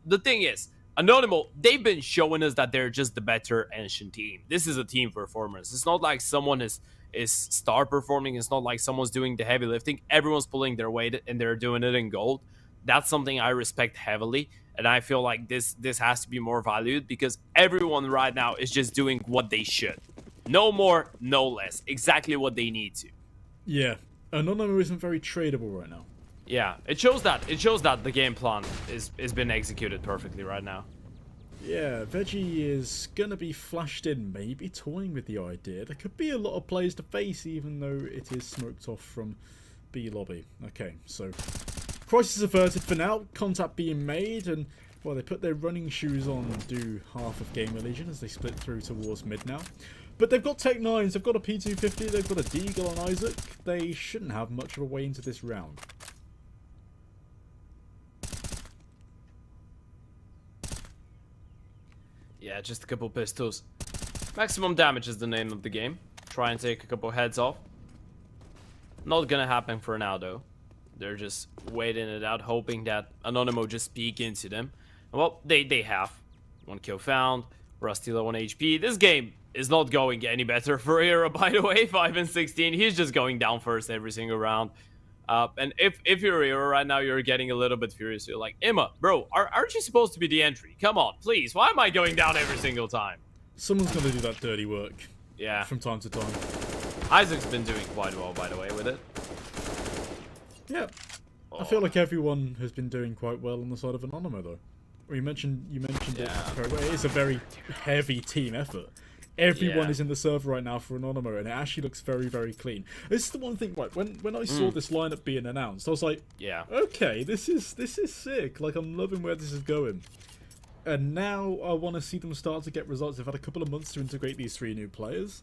The thing is, Anonymo, they've been showing us that they're just the better ancient team. This is a team performance. It's not like someone is star performing. It's not like someone's doing the heavy lifting. Everyone's pulling their weight and they're doing it in gold. That's something I respect heavily, and I feel like this has to be more valued, because everyone right now is just doing what they should. No more, no less. Exactly what they need to. Yeah, Anonymo isn't very tradable right now. Yeah, it shows that the game plan is been executed perfectly right now. Yeah, Veggie is gonna be flashed in, maybe toying with the idea. There could be a lot of players to face, even though it is smoked off from B lobby. Okay, so crisis averted for now. Contact being made, and well, they put their running shoes on and do half of GamerLegion as they split through towards mid now. But they've got Tech 9s, they've got a P250, they've got a Deagle on Isaac. They shouldn't have much of a way into this round. Yeah, just a couple pistols. Maximum damage is the name of the game. Try and take a couple heads off. Not gonna happen for now, though. They're just waiting it out, hoping that Anonymo just peek into them. Well, they have. 1 kill found. Rusty low on HP. This game is not going any better for Hero, by the way. 5 and 16. He's just going down first every single round. And if you're a Hero right now, you're getting a little bit furious. You're like, Emma, bro, aren't you supposed to be the entry? Come on, please. Why am I going down every single time? Someone's going to do that dirty work. Yeah. From time to time. Isaac's been doing quite well, by the way, with it. Yeah. Oh. I feel like everyone has been doing quite well on the side of Anonymo, though. Well, you mentioned it very well. It is a very heavy team effort. Everyone is in the server right now for Anonymo, and it actually looks very, very clean. This is the one thing, right? When I saw this lineup being announced, I was like, yeah, okay, this is sick. Like, I'm loving where this is going. And now I want to see them start to get results. They've had a couple of months to integrate these 3 new players.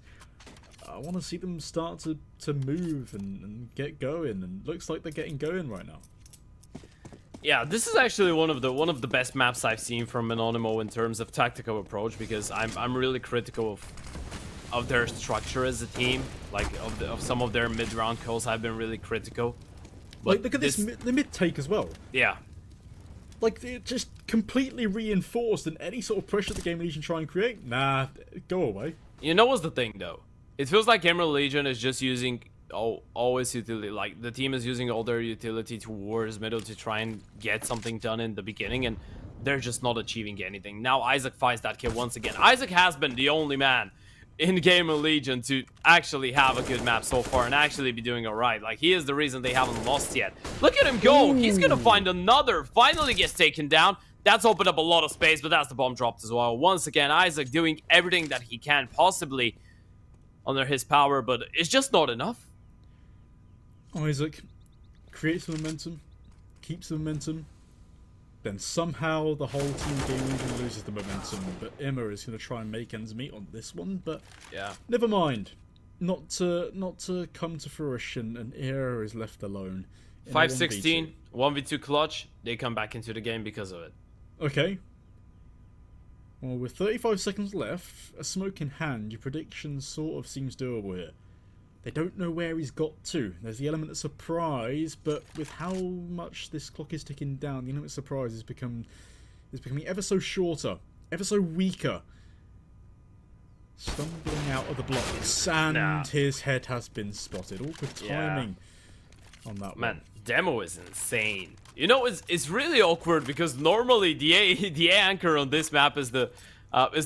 I want to see them start to move and get going, and looks like they're getting going right now. Yeah, this is actually one of the best maps I've seen from Anonymo in terms of tactical approach, because I'm really critical of their structure as a team. Like of some of their mid-round kills, I've been really critical. But like, look at the mid take as well. Yeah. Like, it just completely reinforced, and any sort of pressure the GamerLegion try and create, nah, go away. You know what's the thing, though? It feels like GamerLegion is just using always utility. Like, the team is using all their utility towards middle to try and get something done in the beginning, and they're just not achieving anything. Now Isaac finds that kill once again. Isaac has been the only man in GamerLegion to actually have a good map so far and actually be doing alright. Like, he is the reason they haven't lost yet. Look at him go! Ooh. He's gonna find another. Finally gets taken down. That's opened up a lot of space, but that's the bomb dropped as well. Once again, Isaac doing everything that he can possibly under his power, but it's just not enough. Isaac creates momentum, keeps the momentum, then somehow the whole team GamerLegion loses the momentum. But Emma is going to try and make ends meet on this one. But yeah, never mind. Not to come to fruition. An era is left alone. 5-16, 1v2 clutch. They come back into the game because of it. Okay. Well, with 35 seconds left, a smoke in hand, your prediction sort of seems doable here. They don't know where he's got to. There's the element of surprise, but with how much this clock is ticking down, the element of surprise is becoming ever so shorter, ever so weaker. Stumbling out of the blocks, and his head has been spotted. Awkward timing on that one. Man, demo is insane. You know, it's really awkward because normally the A anchor on this map is the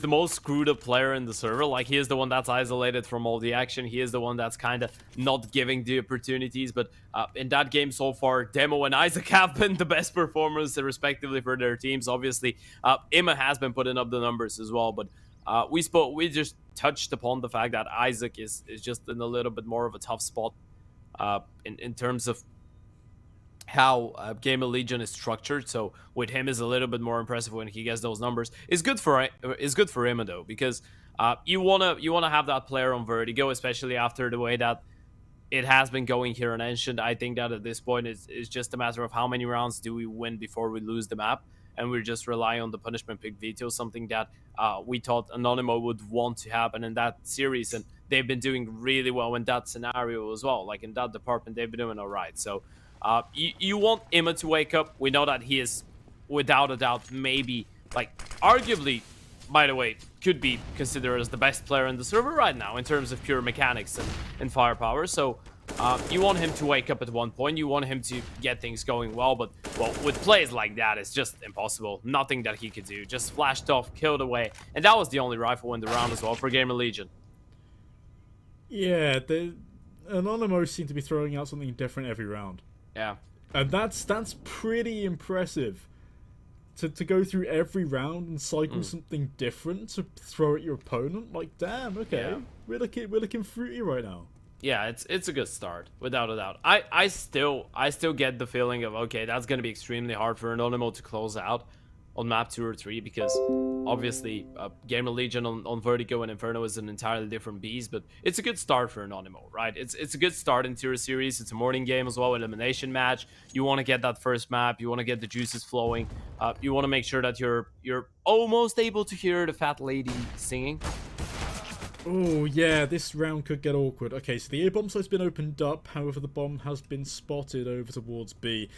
most screwed up player in the server. Like, he is the one that's isolated from all the action. He is the one that's kind of not giving the opportunities. But in that game so far, Demo and Isaac have been the best performers respectively for their teams. Obviously, Emma has been putting up the numbers as well. But we just touched upon the fact that Isaac is just in a little bit more of a tough spot in terms of how GamerLegion is structured. So with him is a little bit more impressive when he gets those numbers. It's good for him though, because you wanna have that player on Vertigo, especially after the way that it has been going here in Ancient. I think that at this point it's just a matter of how many rounds do we win before we lose the map, and we're just relying on the punishment pick veto, something that we thought Anonymo would want to happen in that series, and they've been doing really well in that scenario as well. Like, in that department, they've been doing all right. So you want Emma to wake up. We know that he is, without a doubt, maybe, like, arguably, by the way, could be considered as the best player in the server right now in terms of pure mechanics and firepower. So you want him to wake up at one point. You want him to get things going well. But, well, with plays like that, it's just impossible. Nothing that he could do. Just flashed off, killed away. And that was the only rifle in the round as well for GamerLegion. Yeah, the Anonymous seem to be throwing out something different every round. Yeah. And that's pretty impressive. To go through every round and cycle something different to throw at your opponent. Like, damn, okay. Yeah. We're looking fruity right now. Yeah, it's a good start, without a doubt. I still get the feeling of, okay, that's gonna be extremely hard for Anonymo to close out on map 2 or 3, because obviously GamerLegion on Vertigo and Inferno is an entirely different beast, but it's a good start for Anonymo, right? It's a good start into your series. It's a morning game as well, elimination match. You want to get that first map, you want to get the juices flowing, you want to make sure that you're almost able to hear the fat lady singing. Oh yeah, this round could get awkward. Okay, so the A bomb site's been opened up, however the bomb has been spotted over towards B.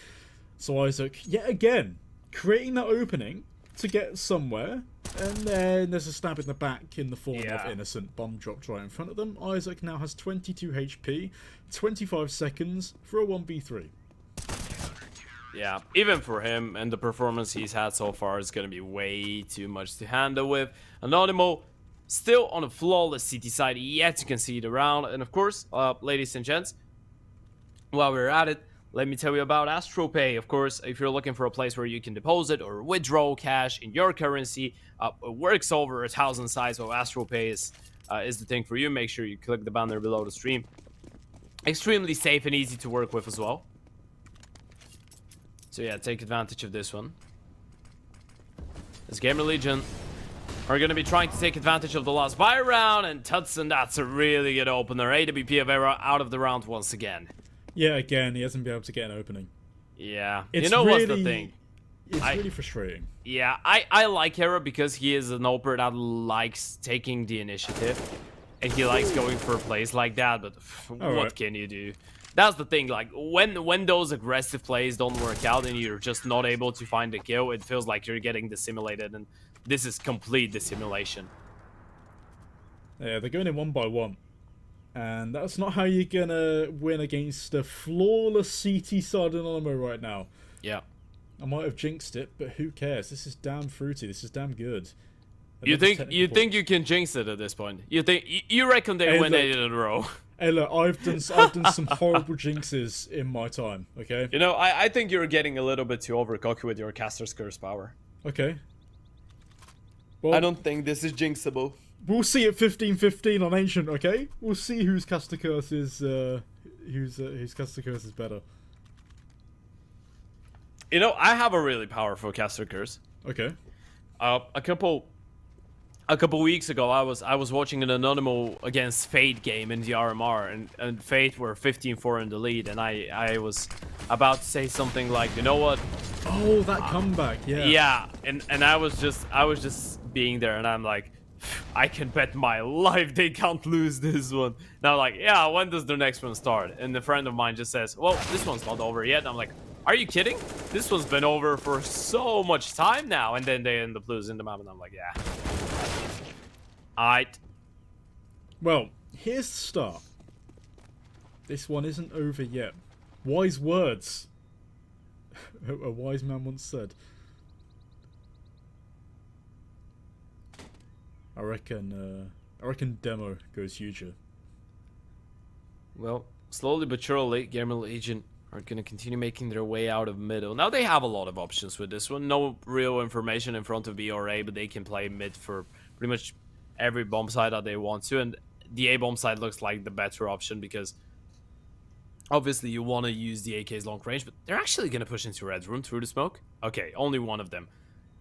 So Isaac, yet again, creating that opening to get somewhere, and then there's a stab in the back in the form of Innocent. Bomb dropped right in front of them. Isaac now has 22 HP, 25 seconds for a 1v3. Yeah, even for him and the performance he's had so far, it's going to be way too much to handle with. Anonymo still on a flawless CT side, yet to concede a round. And of course, ladies and gents, while we're at it, let me tell you about AstroPay. Of course, if you're looking for a place where you can deposit or withdraw cash in your currency, it works over 1,000 sites. Well, AstroPay is the thing for you. Make sure you click the banner below the stream. Extremely safe and easy to work with as well. So yeah, take advantage of this one. As GamerLegion are going to be trying to take advantage of the last buy round, and Tutson, that's a really good opener. AWP of Era out of the round once again. Yeah, again, he hasn't been able to get an opening. Yeah, it's you know really, what's the thing? It's really frustrating. Yeah, I like Hera because he is an opener that likes taking the initiative, and he likes going for plays like that, but what can you do? That's the thing, like, when those aggressive plays don't work out and you're just not able to find a kill, it feels like you're getting dissimulated, and this is complete dissimulation. Yeah, they're going in one by one. And that's not how you're gonna win against a flawless CT side Anonymo right now. Yeah. I might have jinxed it, but who cares? This is damn fruity. This is damn good. You think you can jinx it at this point? You reckon they win 8 in a row? Hey look, I've done some horrible jinxes in my time, okay? You know, I think you're getting a little bit too overcocky with your caster's curse power. Okay. Well, I don't think this is jinxable. We'll see at 15-15 on Ancient, okay? We'll see whose caster curse is whose caster curse is better. You know, I have a really powerful caster curse. Okay. A couple weeks ago, I was watching an Anonymo against Fate game in the RMR, and Fate were 15-4 in the lead, and I was about to say something like, you know what? Oh, that comeback, yeah. Yeah, and I was just being there, and I'm like, I can bet my life they can't lose this one. And I'm like, yeah, when does the next one start? And a friend of mine just says, well, this one's not over yet. And I'm like, are you kidding? This one's been over for so much time now. And then they end up losing the map, and I'm like, yeah. Well, here's the start. This one isn't over yet. Wise words. A wise man once said. I reckon demo goes huger. Well, slowly but surely, GamerLegion are going to continue making their way out of middle. Now, they have a lot of options with this one. No real information in front of B or A, but they can play mid for pretty much every bomb side that they want to. And the A bomb side looks like the better option because obviously you want to use the AK's long range, but they're actually going to push into Red Room through the smoke. Okay, only one of them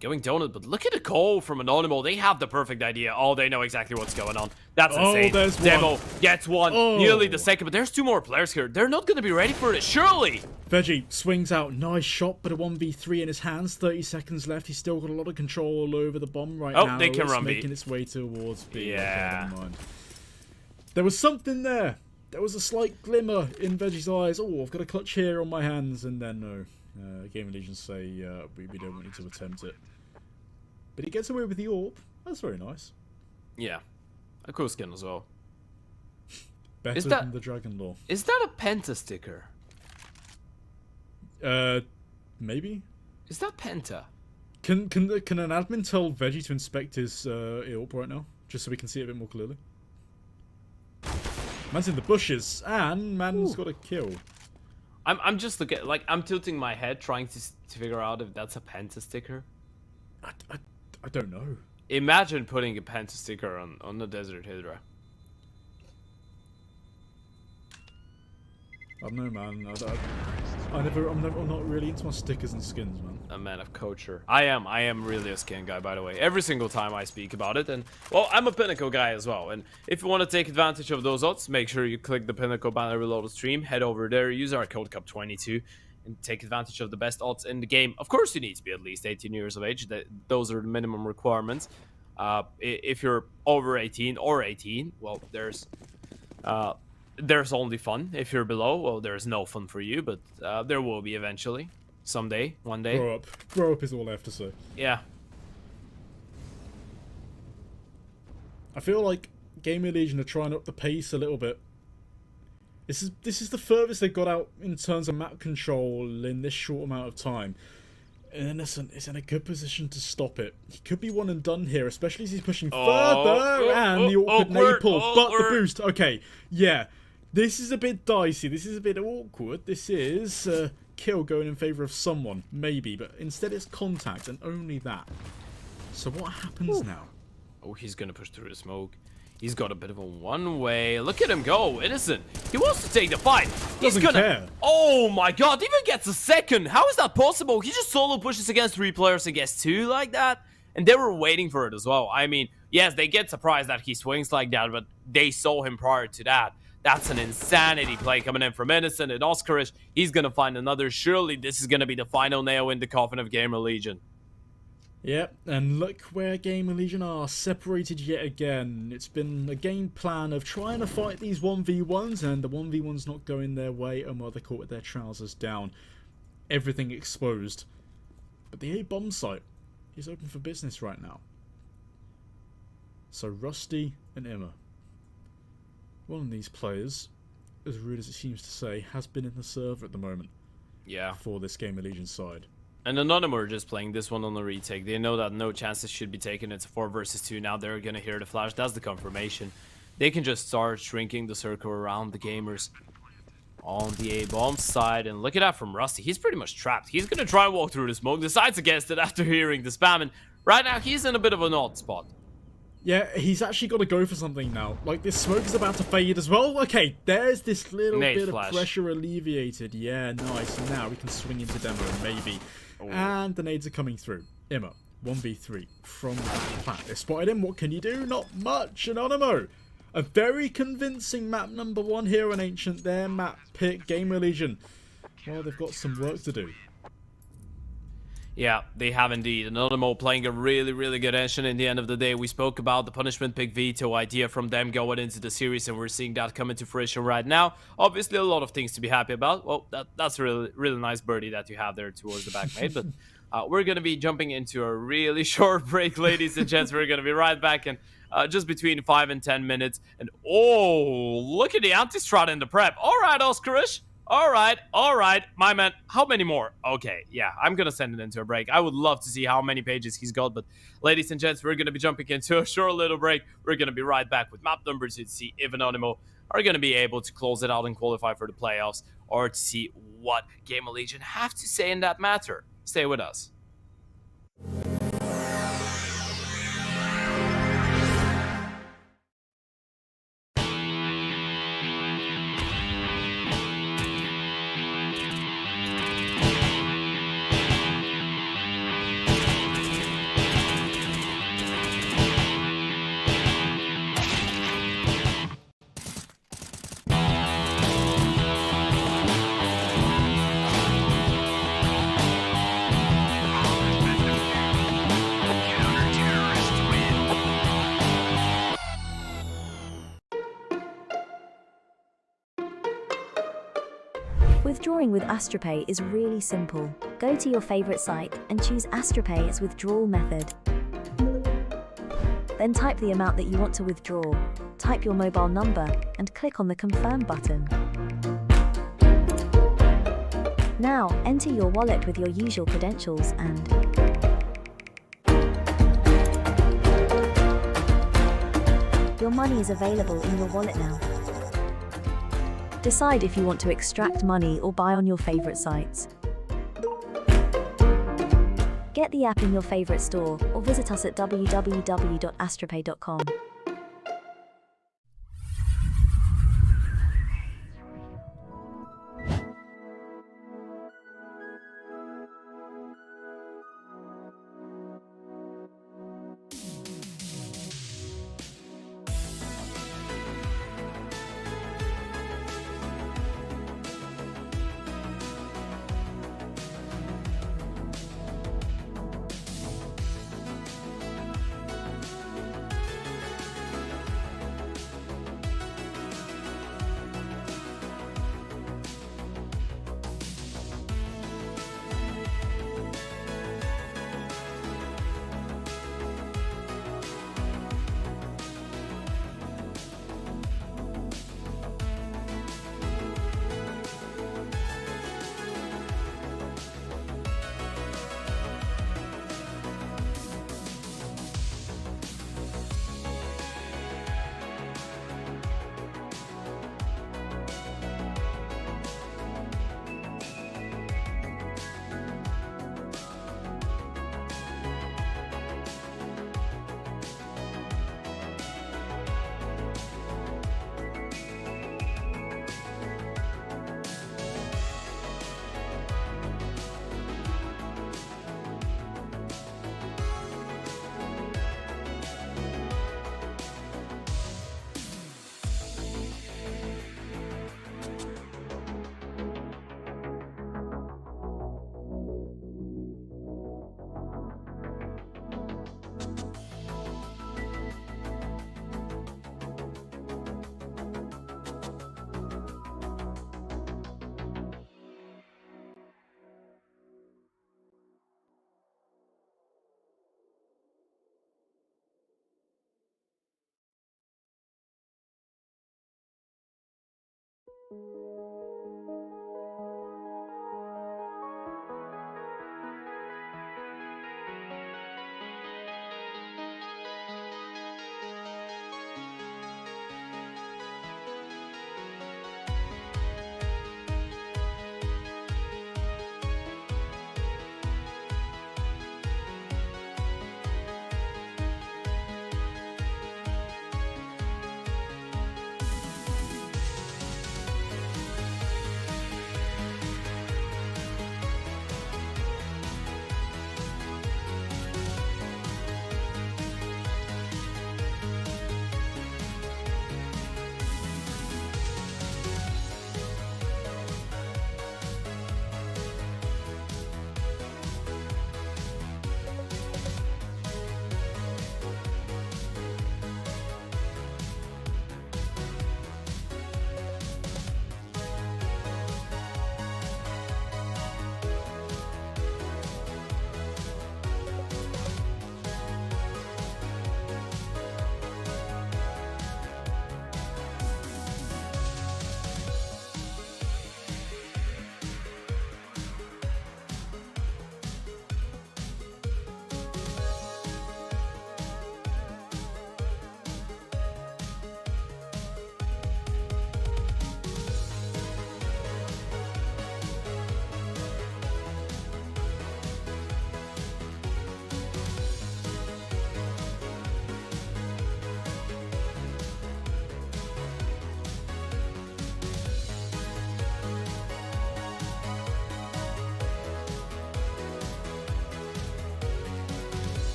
going donut, but look at the call from Anonymo. They have the perfect idea. Oh, they know exactly what's going on. That's insane. There's Demo one. gets one. Nearly the second, but there's two more players here. They're not going to be ready for it, surely. Veggie swings out. Nice shot, but a 1v3 in his hands. 30 seconds left. He's still got a lot of control all over the bomb right now. Oh, they can run B. Making its way towards B. Yeah. Okay, never mind. There was something there. There was a slight glimmer in Veggie's eyes. Oh, I've got a clutch here on my hands. And then no. GamerLegion say we don't want you to attempt it. But he gets away with the AWP. That's very nice. Yeah. A cool skin as well. Better than the Dragon Lore. Is that a Penta sticker? Maybe? Is that Penta? Can an admin tell Veggie to inspect his AWP right now? Just so we can see it a bit more clearly. Man's in the bushes, and man's got a kill. I'm just looking, like, I'm tilting my head trying to figure out if that's a Penta sticker. I don't know. Imagine putting a Penta sticker on the Desert Hydra. I don't know, man. I'm not really into my stickers and skins, man. A man of culture. I am really a skin guy, by the way. Every single time I speak about it, and well, I'm a Pinnacle guy as well. And if you want to take advantage of those odds, make sure you click the Pinnacle banner below the stream. Head over there, use our code CUP22, and take advantage of the best odds in the game. Of course, you need to be at least 18 years of age. Those are the minimum requirements. If you're over 18 or 18, well, there's only fun. If you're below, well, there's no fun for you, but there will be eventually. Someday, one day. Grow up. Grow up is all I have to say. Yeah. I feel like GamerLegion are trying up the pace a little bit. This is the furthest they've got out in terms of map control in this short amount of time. And Innocent is in a good position to stop it. He could be one and done here, especially as he's pushing further, and the awkward nade pull, but the boost. Okay, yeah. This is a bit dicey. This is a bit awkward. This is kill going in favour of someone, maybe, but instead it's contact, and only that. So what happens now? Oh, he's gonna push through the smoke. He's got a bit of a one-way. Look at him go, Innocent. He wants to take the fight. He's Doesn't gonna. care. Oh my God! Even gets a second. How is that possible? He just solo pushes against 3 players against 2 like that, and they were waiting for it as well. I mean, yes, they get surprised that he swings like that, but they saw him prior to that. That's an insanity play coming in from Innocent and Oscarish. He's gonna find another. Surely this is gonna be the final nail in the coffin of GamerLegion. Yep, and look where GamerLegion are, separated yet again. It's been a game plan of trying to fight these 1v1s, and the 1v1's not going their way, and while they're caught with their trousers down, everything exposed. But the A bomb site is open for business right now. So Rusty and Emma. One of these players, as rude as it seems to say, has been in the server at the moment. Yeah. For this GamerLegion side. And Anonymo are just playing this one on the retake. They know that no chances should be taken. It's a 4 versus 2. Now they're going to hear the flash. That's the confirmation. They can just start shrinking the circle around the gamers on the A-bomb side. And look at that from Rusty. He's pretty much trapped. He's going to try and walk through the smoke. Decides against it after hearing the spam. And right now, he's in a bit of an odd spot. Yeah, he's actually got to go for something now. Like, this smoke is about to fade as well. Okay, there's this little Nade bit flash. of pressure alleviated. Yeah, nice. Now we can swing into demo, maybe. Ooh. And the nades are coming through. Imma, 1v3 from the plant. They spotted him. What can you do? Not much. Anonymo. A very convincing map number 1 here on Ancient. Their map pick, GamerLegion. Well, they've got some work to do. Yeah, they have indeed. Anonymo playing a really, really good engine. In the end of the day, we spoke about the punishment pick veto idea from them going into the series, and we're seeing that come into fruition right now. Obviously, a lot of things to be happy about. Well, that's a really, really nice birdie that you have there towards the back mate. But we're going to be jumping into a really short break, ladies and gents. We're going to be right back in just between 5 and 10 minutes. And oh, look at the anti-strat in the prep. All right, Oscarish. All right, my man. How many more? Okay, yeah, I'm gonna send it into a break. I would love to see how many pages he's got, but ladies and gents, we're gonna be jumping into a short little break. We're gonna be right back with map numbers to see if Anonymo are gonna be able to close it out and qualify for the playoffs, or to see what GamerLegion have to say in that matter. Stay with us. Withdrawing with AstroPay is really simple. Go to your favorite site and choose AstroPay as withdrawal method. Then type the amount that you want to withdraw, type your mobile number, and click on the Confirm button. Now, enter your wallet with your usual credentials and your money is available in your wallet now. Decide if you want to extract money or buy on your favorite sites. Get the app in your favorite store or visit us at www.astropay.com.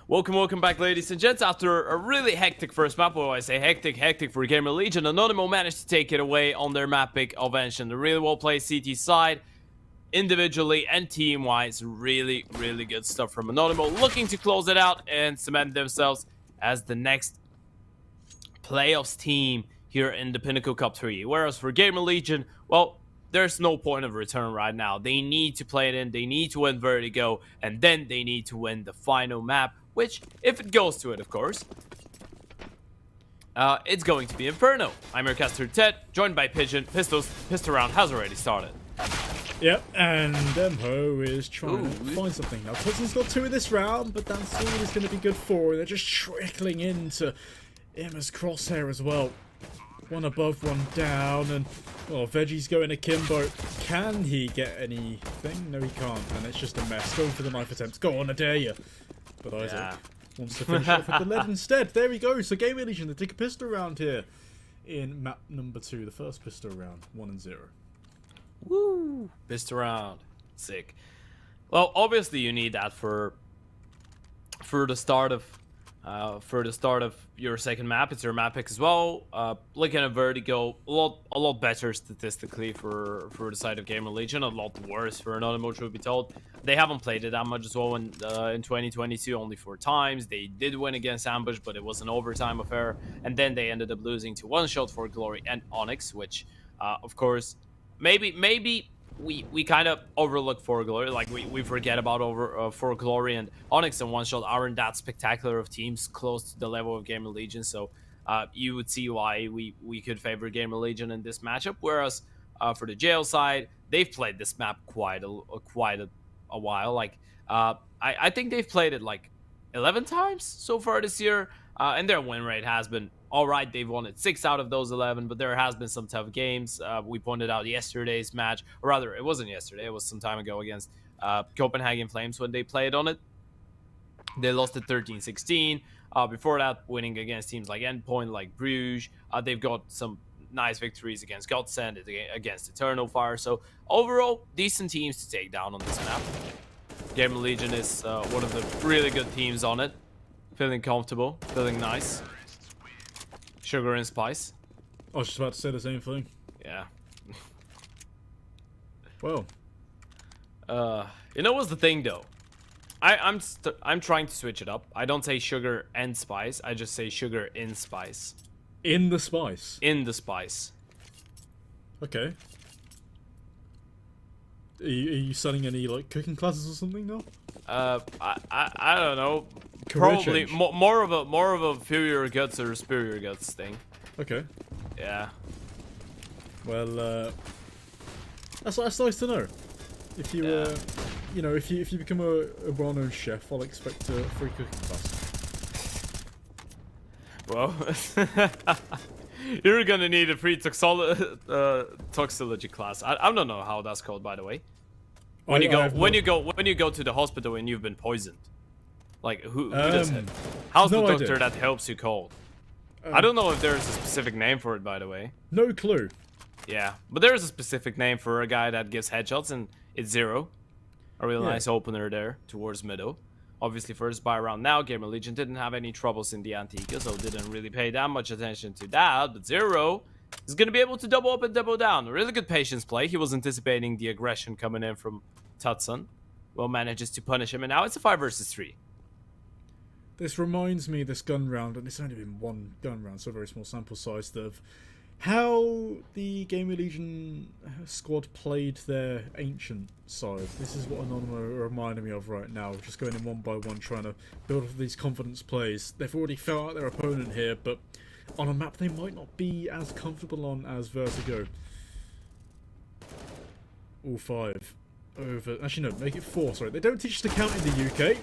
Welcome back, ladies and gents. After a really hectic first map, well, I say hectic for GamerLegion, Anonymo managed to take it away on their map pick of Ancient. A really well played CT side, individually and team-wise. Really good stuff from Anonymo, looking to close it out and cement themselves as the next playoffs team here in the Pinnacle Cup 3. Whereas for GamerLegion, well, there's no point of return right now. They need to play it in, they need to win Vertigo, and then they need to win the final map, which, if it goes to it, of course, it's going to be Inferno. I'm your caster Ted, joined by Pigeon. Pistol round has already started. Yep, and Demho is trying to find something. Now, Todson's got 2 in this round, but that's all he's going to be good for. They're just trickling into Emma's crosshair as well. One above, one down, and well, Veggie's going akimbo. Can he get anything? No, he can't, and it's just a mess. Going for the knife attempts. Go on, I dare you. But Isaac wants to finish off with the lead instead. There we go. So GamerLegion, they take a pistol round here in map number 2, the first pistol round, 1-0. Woo! Pistol round, sick. Well, obviously you need that for the start of your second map. It's your map pick as well. Looking at Vertigo, a lot better statistically for the side of GamerLegion. A lot worse for Anonymo, truth be told. They haven't played it that much as well in 2022, only 4 times. They did win against Ambush, but it was an overtime affair. And then they ended up losing to One Shot for Glory and Onyx, which, of course, maybe we kind of overlook For Glory, like we forget about For Glory, and Onyx and One Shot aren't that spectacular of teams close to the level of GamerLegion, so you would see why we could favor GamerLegion in this matchup. Whereas for the jail side, they've played this map quite a while. Like I think they've played it like 11 times so far this year, and their win rate has been alright. They've won it 6 out of those 11, but there has been some tough games. We pointed out yesterday's match, or rather, it wasn't yesterday, it was some time ago against Copenhagen Flames when they played on it. They lost it 13-16. Before that, winning against teams like Endpoint, like BLUEJAYS. They've got some nice victories against Godsend, against Eternal Fire. So overall, decent teams to take down on this map. GamerLegion is one of the really good teams on it. Feeling comfortable, feeling nice. Sugar and spice. I was just about to say the same thing. Yeah. Well. You know what's the thing though? I'm trying to switch it up. I don't say sugar and spice. I just say sugar in spice. In the spice? In the spice. Okay. Are you studying any like cooking classes or something now? I don't know. Career Probably change. more of a superior guts or superior guts thing. Okay. Yeah. Well, that's nice to know. If you you know, if you become a well-known chef, I'll expect a free cooking class. Well, you're gonna need a free toxology class. I don't know how that's called, by the way. When you go to the hospital and you've been poisoned. Like who does it? How's no the doctor idea. that helps you cold? I don't know if there's a specific name for it, by the way. No clue. Yeah, but there's a specific name for a guy that gives headshots, and it's Zero. A real nice opener there towards middle. Obviously, first buy round now, GamerLegion didn't have any troubles in the Antica, so didn't really pay that much attention to that. But Zero is going to be able to double up and double down. A really good patience play. He was anticipating the aggression coming in from Tutson. Well, manages to punish him, and now it's a 5 versus 3. This reminds me, this gun round, and it's only been one gun round, so a very small sample size, of how the GamerLegion squad played their Ancient side. This is what Anonymo are reminding me of right now, just going in one by one, trying to build up these confidence plays. They've already felt out their opponent here, but on a map they might not be as comfortable on as Vertigo. All 5 over. Actually, no, make it 4. Sorry, they don't teach us to count in the UK,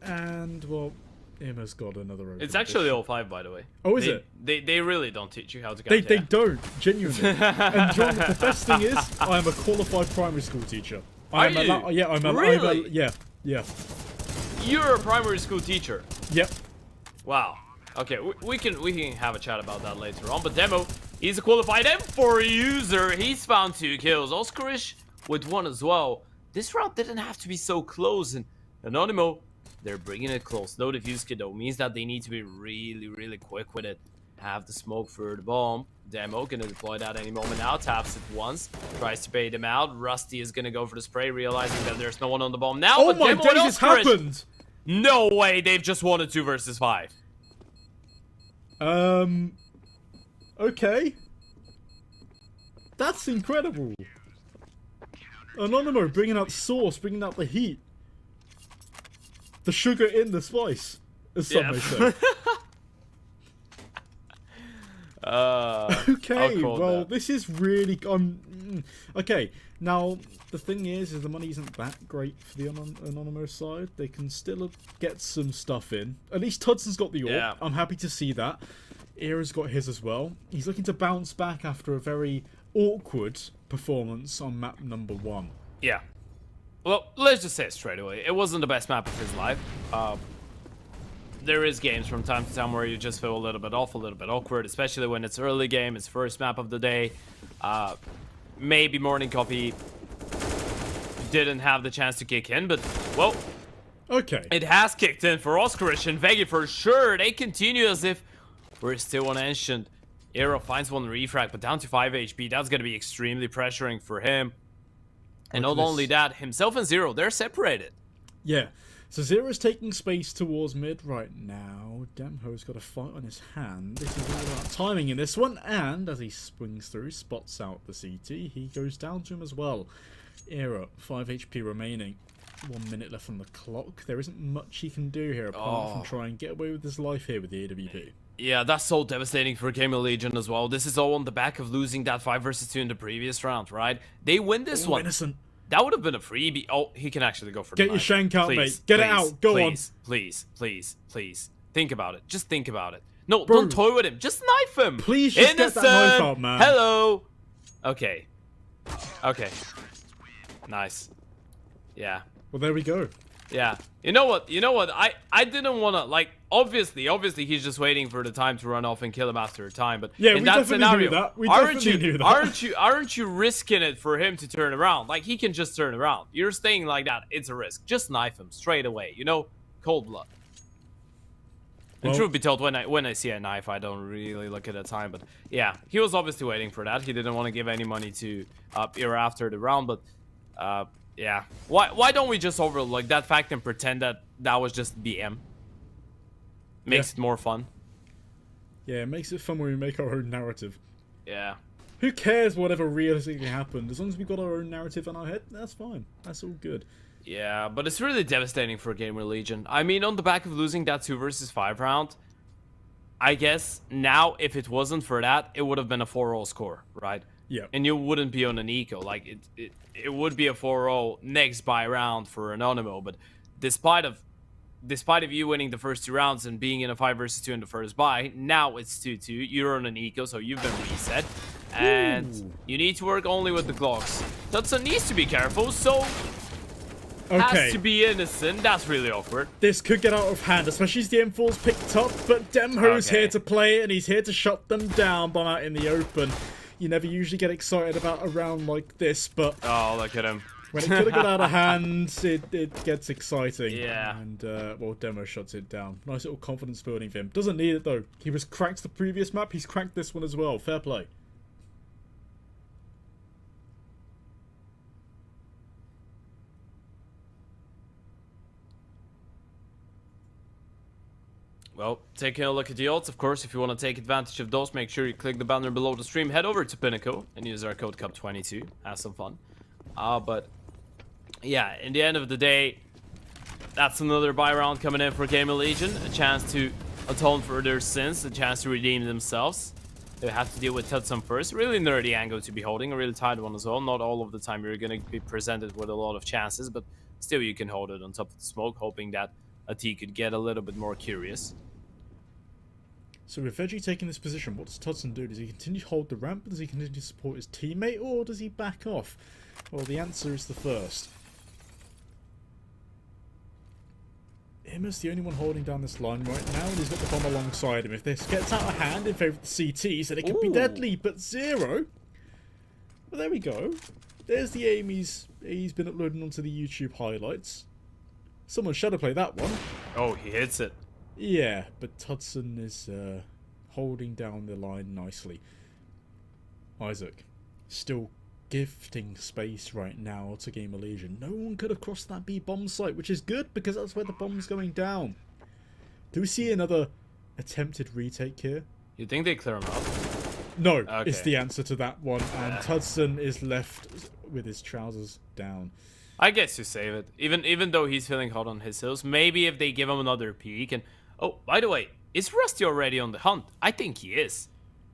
and well, Emma's got another. It's actually all 5, by the way. Oh, is it? They really don't teach you how to count. They don't, genuinely. And John, the best thing is, I am a qualified primary school teacher. Are you? Yeah, I'm Really? yeah. You're a primary school teacher. Yep. Wow. Okay, we can have a chat about that later on. But Demo, he's a qualified M4 user. He's found 2 kills. Oscarish with 1 as well. This round didn't have to be so close, and Anonymo They're bringing it close. No defuse kit though means that they need to be really, really quick with it. Have the smoke for the bomb. Demo gonna deploy that any moment now. Taps it once. Tries to bait him out. Rusty is gonna go for the spray, realizing that there's no one on the bomb now. Oh but my Demo days, and it's Oscarish- happened! No way, they've just won a 2 versus 5. Okay. That's incredible. Anonymo bringing out sauce, bringing out the heat. The sugar in the spice, as some may say. Okay, well, this is really okay. Now the thing is the money isn't that great for the Anonymous side. They can still get some stuff in. At least Tudson's got the AWP. Yeah. I'm happy to see that. Era's got his as well. He's looking to bounce back after a very awkward performance on map number 1. Yeah. Well, let's just say it straight away. It wasn't the best map of his life. There is games from time to time where you just feel a little bit off, a little bit awkward, especially when it's early game, it's first map of the day. Maybe Morning Coffee didn't have the chance to kick in, but, well, okay. it has kicked in for Oscarish and Veggie for sure. They continue as if we're still on Ancient. Era finds one refrag, but down to 5 HP. That's going to be extremely pressuring for him. And not only that, himself and Zero, they're separated. Yeah. So Zero's taking space towards mid right now. Demho's got a fight on his hand. This is all about timing in this one. And as he springs through, spots out the CT. He goes down to him as well. Era, 5 HP remaining. 1 minute left on the clock. There isn't much he can do here apart from try and get away with his life here with the AWP. Yeah, that's so devastating for GamerLegion as well. This is all on the back of losing that 5 versus 2 in the previous round, right? They win this one. Innocent. That would have been a freebie. Oh, he can actually go for the Get your shank out, mate. Get it out. Go on. Please. Think about it. Just think about it. No, don't toy with him. Just knife him. Please just get that knife out, man. Hello. Okay. Nice. Yeah. Well, there we go. Yeah. You know what? I didn't want to, like, obviously he's just waiting for the time to run off and kill him after a time, but yeah, in we that definitely scenario, knew that. We definitely knew that. aren't you risking it for him to turn around? Like, he can just turn around. You're staying like that. It's a risk. Just knife him straight away, you know? Cold blood. And truth be told, when I see a knife, I don't really look at the time, but yeah, he was obviously waiting for that. He didn't want to give any money to Era after the round, but yeah. Why don't we just overlook that fact and pretend that was just BM? Makes it more fun. Yeah, it makes it fun when we make our own narrative. Yeah. Who cares whatever realistically happened? As long as we've got our own narrative in our head, that's fine. That's all good. Yeah, but it's really devastating for GamerLegion. I mean, on the back of losing that 2 versus 5 round, I guess now, if it wasn't for that, it would have been a 4-0 score, right? Yeah. And you wouldn't be on an eco. Like, it would be a 4-0 next buy round for Anonymo, but despite of you winning the first 2 rounds and being in a 5 versus 2 in the first buy, now it's 2-2. You're on an eco, so you've been reset. And you need to work only with the Glocks. Tutson needs to be careful, so has to be innocent. That's really awkward. This could get out of hand, especially as the M4's picked up, but Demho's here to play it, and he's here to shut them down by out in the open. You never usually get excited about a round like this, but oh, look at him. When it could have got out of hand, it gets exciting. Yeah. And, well, Demo shuts it down. Nice little confidence building for him. Doesn't need it, though. He was cracked the previous map. He's cracked this one as well. Fair play. Well, taking a look at the odds, of course, if you want to take advantage of those, make sure you click the banner below the stream, head over to Pinnacle, and use our code CUP22. Have some fun. But, yeah, in the end of the day, that's another buy round coming in for GamerLegion. A chance to atone for their sins, a chance to redeem themselves. They have to deal with Tutson first. Really nerdy angle to be holding, a really tight one as well. Not all of the time you're going to be presented with a lot of chances, but still you can hold it on top of the smoke, hoping that a T could get a little bit more curious. So with Veggie taking this position, what does Tudson do? Does he continue to hold the ramp? Does he continue to support his teammate? Or does he back off? Well, the answer is the first. Himmer's the only one holding down this line right now, and he's got the bomb alongside him. If this gets out of hand in favour of the CTs, then it could be deadly, but Zero... Well, there we go. There's the aim he's been uploading onto the YouTube highlights. Someone shadowplay that one. Oh, he hits it. Yeah, but Tudson is holding down the line nicely. Isaac, still gifting space right now to GamerLegion. No one could have crossed that B bomb site, which is good because that's where the bomb's going down. Do we see another attempted retake here? You think they clear him out? No, Okay. is the answer to that one, and Tudson is left with his trousers down. I guess you save it. Even though he's feeling hot on his heels, maybe if they give him another peek and... Oh, by the way, is Rusty already on the hunt? I think he is.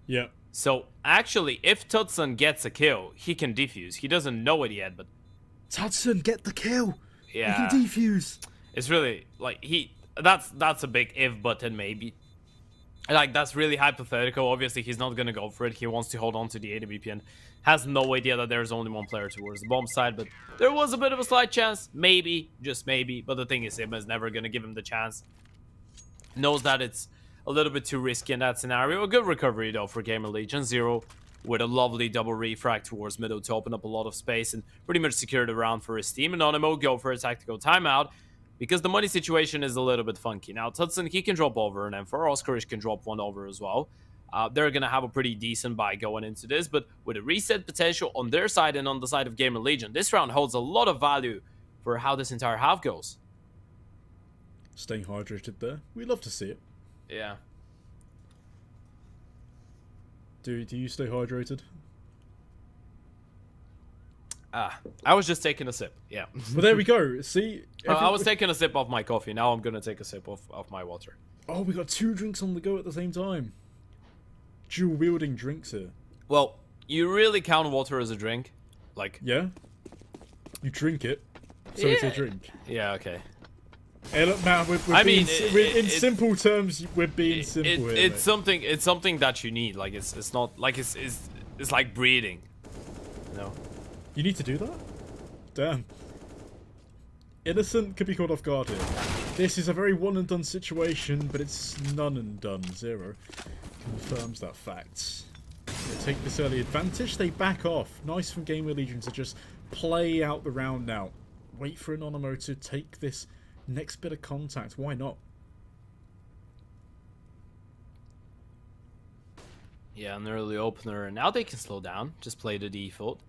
Yeah. So, actually, if Tudson gets a kill, he can defuse. He doesn't know it yet, but... Tudson, get the kill! Yeah. He can defuse! It's really, like, that's a big if button, maybe. Like, that's really hypothetical. Obviously, he's not gonna go for it. He wants to hold on to the AWP and has no idea that there's only one player towards the bomb side. But there was a bit of a slight chance. Maybe. Just maybe. But the thing is, Sigma is never gonna give him the chance. Knows that it's a little bit too risky in that scenario. A good recovery, though, for GamerLegion. Zero with a lovely double refrag towards middle to open up a lot of space and pretty much secure the round for his team. Anonymo go for a tactical timeout, because the money situation is a little bit funky. Now, Tudson, he can drop over an M4. Oscarish can drop one over as well. They're going to have a pretty decent buy going into this, but with a reset potential on their side and on the side of GamerLegion, this round holds a lot of value for how this entire half goes. Staying hydrated there. We love to see it. Yeah. Do you stay hydrated? I was just taking a sip. Yeah. Well, there we go. See? I was taking a sip of my coffee. Now I'm going to take a sip of my water. Oh, we got 2 drinks on the go at the same time. Dual wielding drinks here. Well, you really count water as a drink? Like... Yeah? You drink it, so it's a drink. Yeah, okay. Hey, look, man, in simple terms, we're being simple here. It's something that you need. Like it's not like it's like breathing. You know. You need to do that? Damn. Innocent could be caught off guard here. This is a very one and done situation, but it's none and done. Zero confirms that fact. They take this early advantage. They back off. Nice from GamerLegion to just play out the round now. Wait for Anonymo to take this next bit of contact. Why not? Yeah, an early opener. Now they can slow down. Just play the default.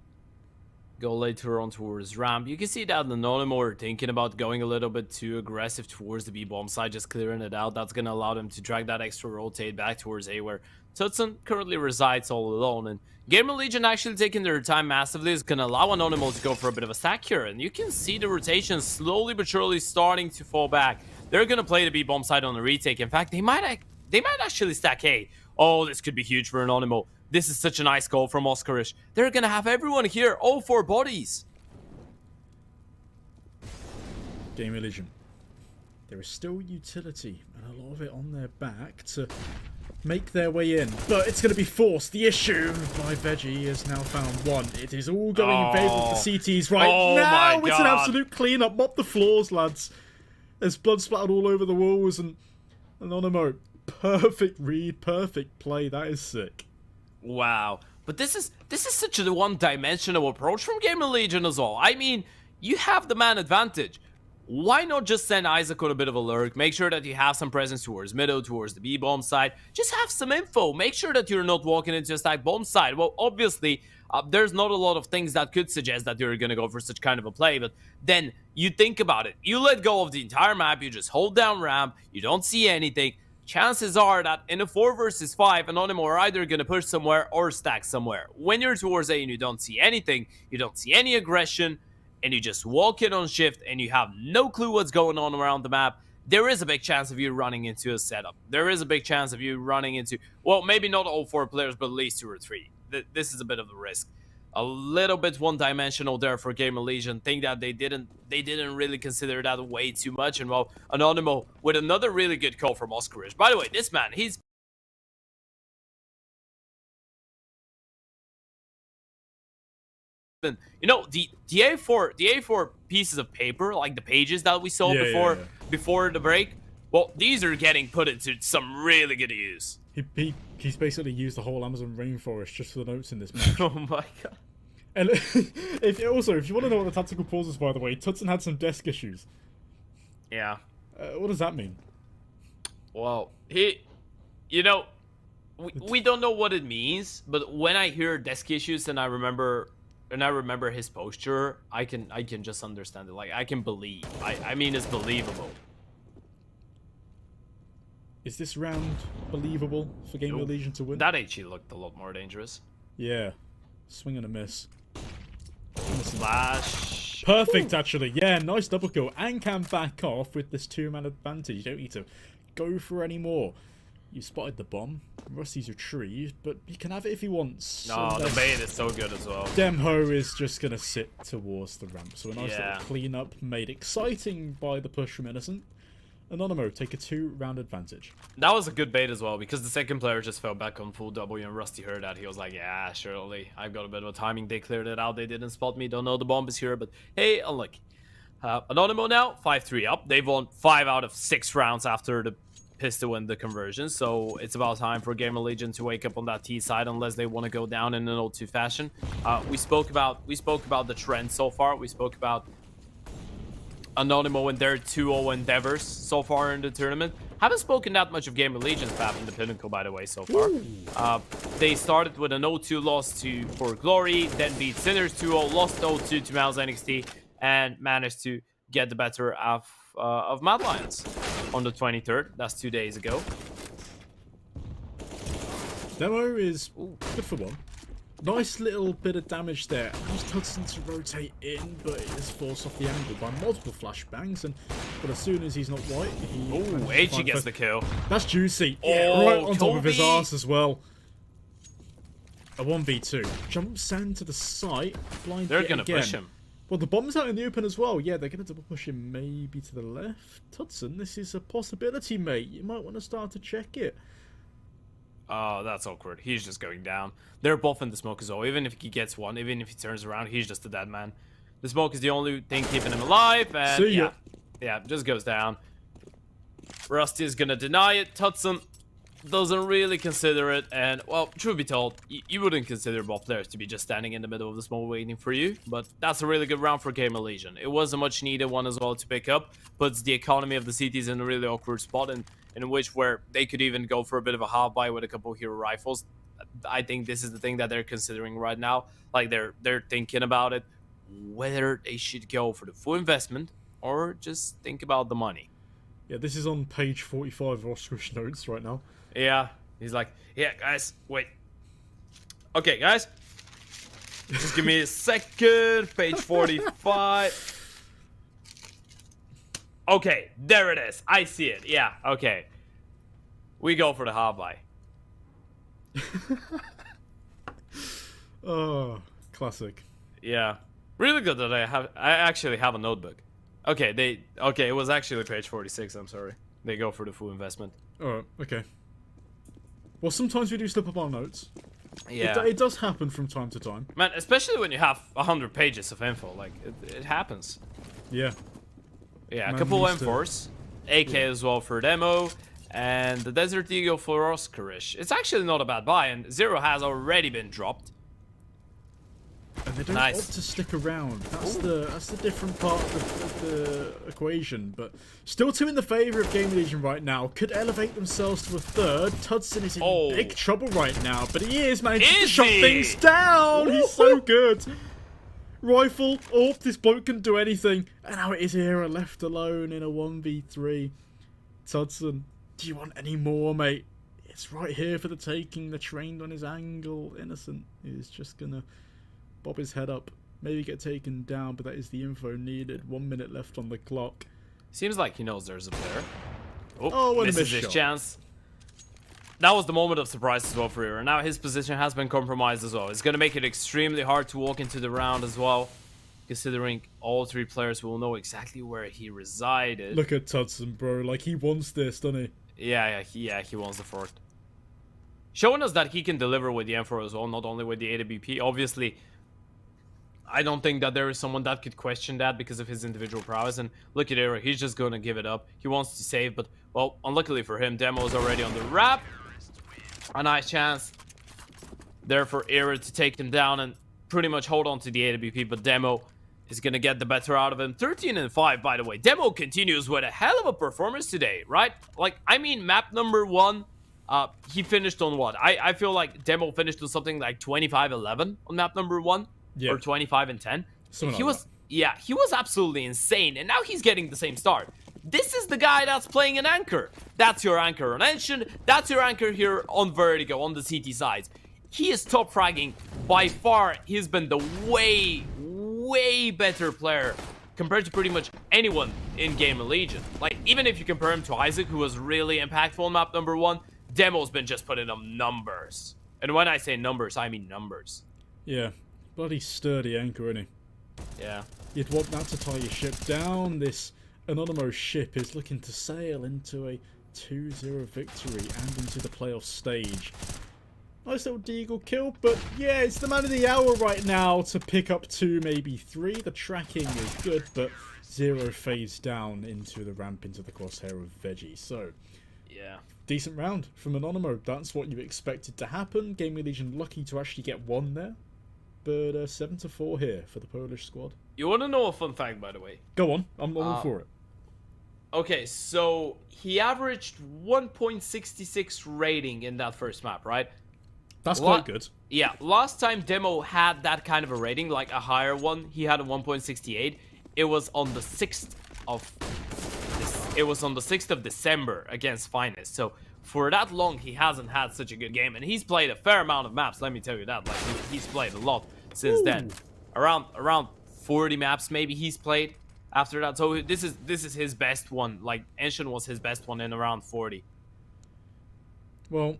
Go later on towards ramp. You can see that Anonymo are thinking about going a little bit too aggressive towards the B-bomb side, just clearing it out. That's going to allow them to drag that extra rotate back towards A, where Tudson currently resides all alone. And GamerLegion actually taking their time massively is going to allow Anonymo to go for a bit of a stack here. And you can see the rotation slowly but surely starting to fall back. They're going to play the B-bomb side on the retake. In fact, they might actually stack A. Oh, this could be huge for Anonymo. This is such a nice goal from Oscarish. They're going to have everyone here. All 4 bodies. GamerLegion. There is still utility and a lot of it on their back to make their way in. But it's going to be forced. The issue by Veggie has now found one. It is all going in favour of the CTs right now. It's an absolute clean-up. Mop the floors, lads. There's blood splattered all over the walls. And Anonymo, perfect read, perfect play. That is sick. Wow. But this is such a one-dimensional approach from GamerLegion as well. I mean, you have the man advantage. Why not just send Isaac on a bit of a lurk? Make sure that you have some presence towards middle, towards the B-bomb side. Just have some info. Make sure that you're not walking into a stack bomb side. Well, obviously, there's not a lot of things that could suggest that you're going to go for such kind of a play. But then you think about it. You let go of the entire map. You just hold down ramp. You don't see anything. Chances are that in a 4 versus 5, Anonymo are either going to push somewhere or stack somewhere. When you're towards A and you don't see anything, you don't see any aggression, and you just walk in on shift and you have no clue what's going on around the map, there is a big chance of you running into a setup. There is a big chance of you running into, well, maybe not all 4 players, but at least 2 or 3. This is a bit of a risk. A little bit one-dimensional there for GamerLegion. Think that they didn't really consider that way too much. And well, Anonymo with another really good call from Oscarish. By the way, this man, he's been, you know, the A4 pieces of paper, like the pages that we saw before the break. Well, these are getting put into some really good use. He's basically used the whole Amazon rainforest just for the notes in this match. Oh my god. And if you want to know what the tactical pause is, by the way, Tudson had some desk issues. Yeah. What does that mean? Well, you know, we don't know what it means, but when I hear desk issues and I remember his posture, I can just understand it. Like, I can believe. I mean, it's believable. Is this round believable for GamerLegion to win? That HE looked a lot more dangerous. Yeah. Swing and a miss. Flash. Perfect, actually. Yeah, nice double kill. And can back off with this 2-man advantage. You don't need to go for any more. You spotted the bomb. Rusty's retrieved, but he can have it if he wants. No, the bait is so good as well. Demho is just going to sit towards the ramp. So a nice Yeah. little clean-up made exciting by the push from Innocent. Anonymo take a 2-round advantage. That was a good bait as well, because the second player just fell back on full W, and Rusty heard that. He was like, yeah, surely. I've got a bit of a timing. They cleared it out. They didn't spot me. Don't know the bomb is here, but hey, unlucky. Anonymo now, 5-3 up. They've won 5 out of 6 rounds after the pistol and the conversion, so it's about time for GamerLegion to wake up on that T side, unless they want to go down in an 0-2 fashion. We spoke about the trend so far. We spoke about Anonymo and their 2-0 endeavors so far in the tournament. Haven't spoken that much of GamerLegion's path in the Pinnacle, by the way, so far. They started with an 0-2 loss for Glory, then beat Sinners 2-0, lost 0-2 to MOUZNXT, and managed to get the better of Mad Lions on the 23rd. That's 2 days ago. Demo is good for one. Nice little bit of damage there. Allows Hudson to rotate in, but it is forced off the angle by multiple flashbangs. But as soon as he's not white, he gets the kill. That's juicy. Oh, Yeah, right on top of his Kobe. ass as well. A 1v2. Jumps down to the site. Blind They're yet gonna again. push him. Well, the bomb's out in the open as well. Yeah, they're going to double push him maybe to the left. Hudson, this is a possibility, mate. You might want to start to check it. Oh, that's awkward. He's just going down. They're both in the smoke as well. Even if he gets one, even if he turns around, he's just a dead man. The smoke is the only thing keeping him alive, and See ya. yeah, just goes down. Rusty is gonna deny it. Hudson doesn't really consider it, and well, truth be told, you wouldn't consider both players to be just standing in the middle of the smoke waiting for you, but that's a really good round for GamerLegion. It was a much needed one as well to pick up, puts the economy of the cities in a really awkward spot, and in which where they could even go for a bit of a half buy with a couple of hero rifles. I think this is the thing that they're considering right now. Like, they're thinking about it, whether they should go for the full investment or just think about the money. Yeah, this is on page 45 of Oscar's notes right now. Yeah, he's like, yeah, guys, wait. Okay, guys, just give me a second. Page 45. Okay, there it is. I see it. Yeah, okay. We go for the half buy. Oh, classic. Yeah, really good that I actually have a notebook. Okay, it was actually page 46. I'm sorry. They go for the full investment. Alright, okay. Well, sometimes we do slip up our notes. Yeah, It does happen from time to time. man, especially when you have 100 pages of info. Like, it happens. Yeah. Yeah, a Man couple used to- M4s, AK as well for demo, and the Desert Eagle for Oscarish. It's actually not a bad buy, and Zero has already been dropped. And they don't Nice. opt to stick around. That's the different part of the equation. But still 2 in the favour of GamerLegion right now. Could elevate themselves to a 3rd. Tudson is in big trouble right now, but he is managing to shut things down. He's so good. Rifle. Oh, this bloke can do anything. And now it is Era left alone in a 1v3. Tudson, do you want any more, mate? It's right here for the taking. They're trained on his angle. Innocent is just gonna bob his head up, maybe get taken down, but that is the info needed. 1 minute left on the clock. Seems like he knows there's a player. Oh, what a misses missed his shot. chance. That was the moment of surprise as well for Era. Now his position has been compromised as well. It's going to make it extremely hard to walk into the round as well, considering all 3 players will know exactly where he resided. Look at Tudson, bro. Like, he wants this, doesn't he? Yeah, he wants the fourth. Showing us that he can deliver with the M4 as well, not only with the AWP. Obviously, I don't think that there is someone that could question that because of his individual prowess. And look at Era, he's just going to give it up. He wants to save, but, well, unluckily for him, Demo is already on the wrap. A nice chance there for Era to take him down and pretty much hold on to the AWP, but Demo is gonna get the better out of him. 13-5, by the way. Demo continues with a hell of a performance today, right? Like, I mean, map number 1, he finished on what? I feel like Demo finished on something like 25-11 on map number 1, or 25-10. Yeah, he was absolutely insane, and now he's getting the same start. This is the guy that's playing an anchor. That's your anchor on Ancient. That's your anchor here on Vertigo, on the CT sides. He is top fragging. By far, he's been the way better player compared to pretty much anyone in GamerLegion. Like, even if you compare him to Isaac, who was really impactful on map number 1, Demo's been just putting up numbers. And when I say numbers, I mean numbers. Yeah, bloody sturdy anchor, isn't he? Yeah. You'd want that to tie your ship down. This Anonymo ship is looking to sail into a 2-0 victory and into the playoff stage. Nice little deagle kill, but yeah, it's the man of the hour right now to pick up 2, maybe 3. The tracking is good, but 0 fades down into the ramp into the crosshair of Veggie. So, yeah, decent round from Anonymo. That's what you expected to happen. GamerLegion lucky to actually get 1 there. But 7-4 here for the Polish squad. You want to know a fun fact, by the way? Go on, I'm all for it. Okay, so he averaged 1.66 rating in that first map, right? That's quite good. Yeah, last time Demo had that kind of a rating, like a higher one, he had a 1.68. It was on the 6th of December against Finest. So for that long, he hasn't had such a good game, and he's played a fair amount of maps. Let me tell you that. Like, he's played a lot since then. Around 40 maps maybe he's played after that. So this is his best one. Like, Ancient was his best one in around 40. Well,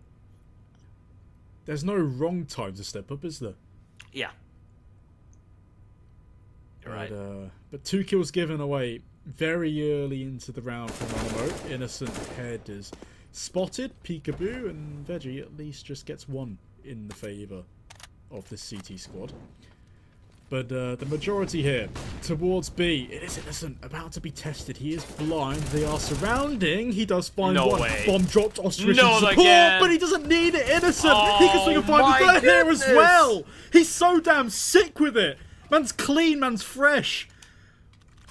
there's no wrong time to step up, is there? Yeah. You're right. But 2 kills given away very early into the round from Anonymo. Innocent head is spotted, peekaboo, and Veggie at least just gets 1 in the favour of this CT squad. But the majority here towards B. It is Innocent, about to be tested. He is blind. They are surrounding. He does find 1. Bomb dropped. Ostrich support, again. but he doesn't need it. Innocent. He can swing a 5 here as well. He's so damn sick with it. Man's clean. Man's fresh.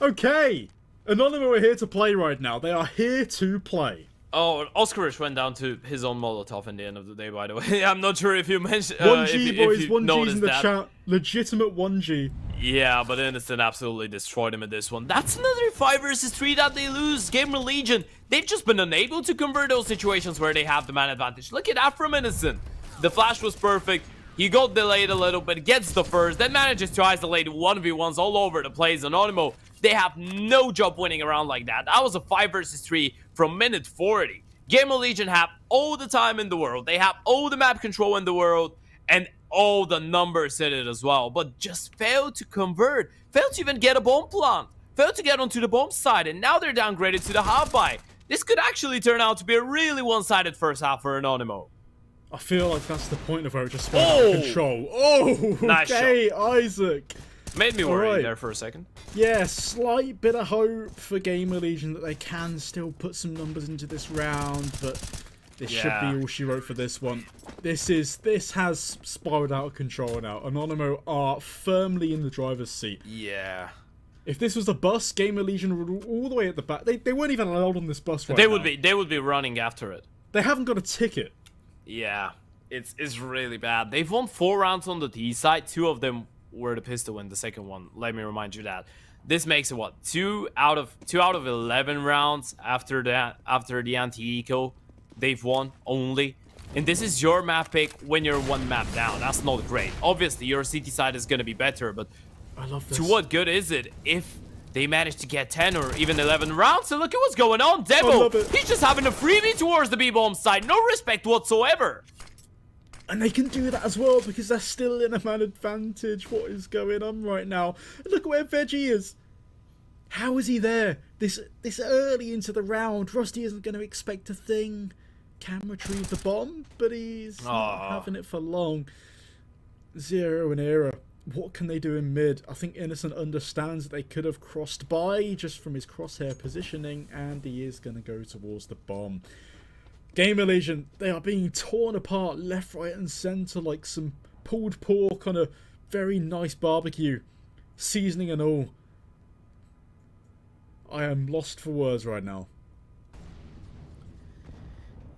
Okay. Anonymo are here to play right now. They are here to play. Oh, Oscarish went down to his own Molotov in the end of the day, by the way. I'm not sure if you mentioned... 1G, boys. 1G's in the chat. Legitimate 1G. Yeah, but Innocent absolutely destroyed him in this one. That's another 5 versus 3 that they lose. GamerLegion, they've just been unable to convert those situations where they have the man advantage. Look at that from Innocent. The flash was perfect. He got delayed a little bit, gets the first, then manages to isolate 1v1s all over the place. Anonymo, they have no job winning around like that. That was a 5 versus 3 from minute 40. GamerLegion have all the time in the world. They have all the map control in the world and all the numbers in it as well. But just failed to convert. Failed to even get a bomb plant. Failed to get onto the bomb side. And now they're downgraded to the half-buy. This could actually turn out to be a really one-sided first half for Anonymo. I feel like that's the point of where it just spun out of control. Oh, nice okay, shot. Isaac. Made me worry there for a second. Yeah, slight bit of hope for GamerLegion that they can still put some numbers into this round, but this should be all she wrote for this one. This has spiraled out of control now. Anonymo are firmly in the driver's seat. Yeah. If this was a bus, GamerLegion would all the way at the back. They weren't even allowed on this bus right now. They would be running after it. They haven't got a ticket. Yeah, it's really bad. They've won 4 rounds on the T side. 2 of them were the pistol in the second one. Let me remind you that. This makes it what? 2 out of 11 rounds after the anti-eco they've won only. And this is your map pick when you're 1 map down. That's not great. Obviously, your CT side is gonna be better, but I love this. To what good is it if they manage to get 10 or even 11 rounds? So look at what's going on. Demo, he's just having a freebie towards the B-bomb side. No respect whatsoever. And they can do that as well because they're still in a man advantage. What is going on right now? Look at where Veggie is. How is he there? This early into the round. Rusty isn't going to expect a thing. Can retrieve the bomb, but he's not having it for long. 0 and Era. What can they do in mid? I think Innocent understands that they could have crossed by just from his crosshair positioning, and he is going to go towards the bomb. GamerLegion, they are being torn apart left, right, and centre like some pulled pork on a very nice barbecue. seasoning and all. I am lost for words right now.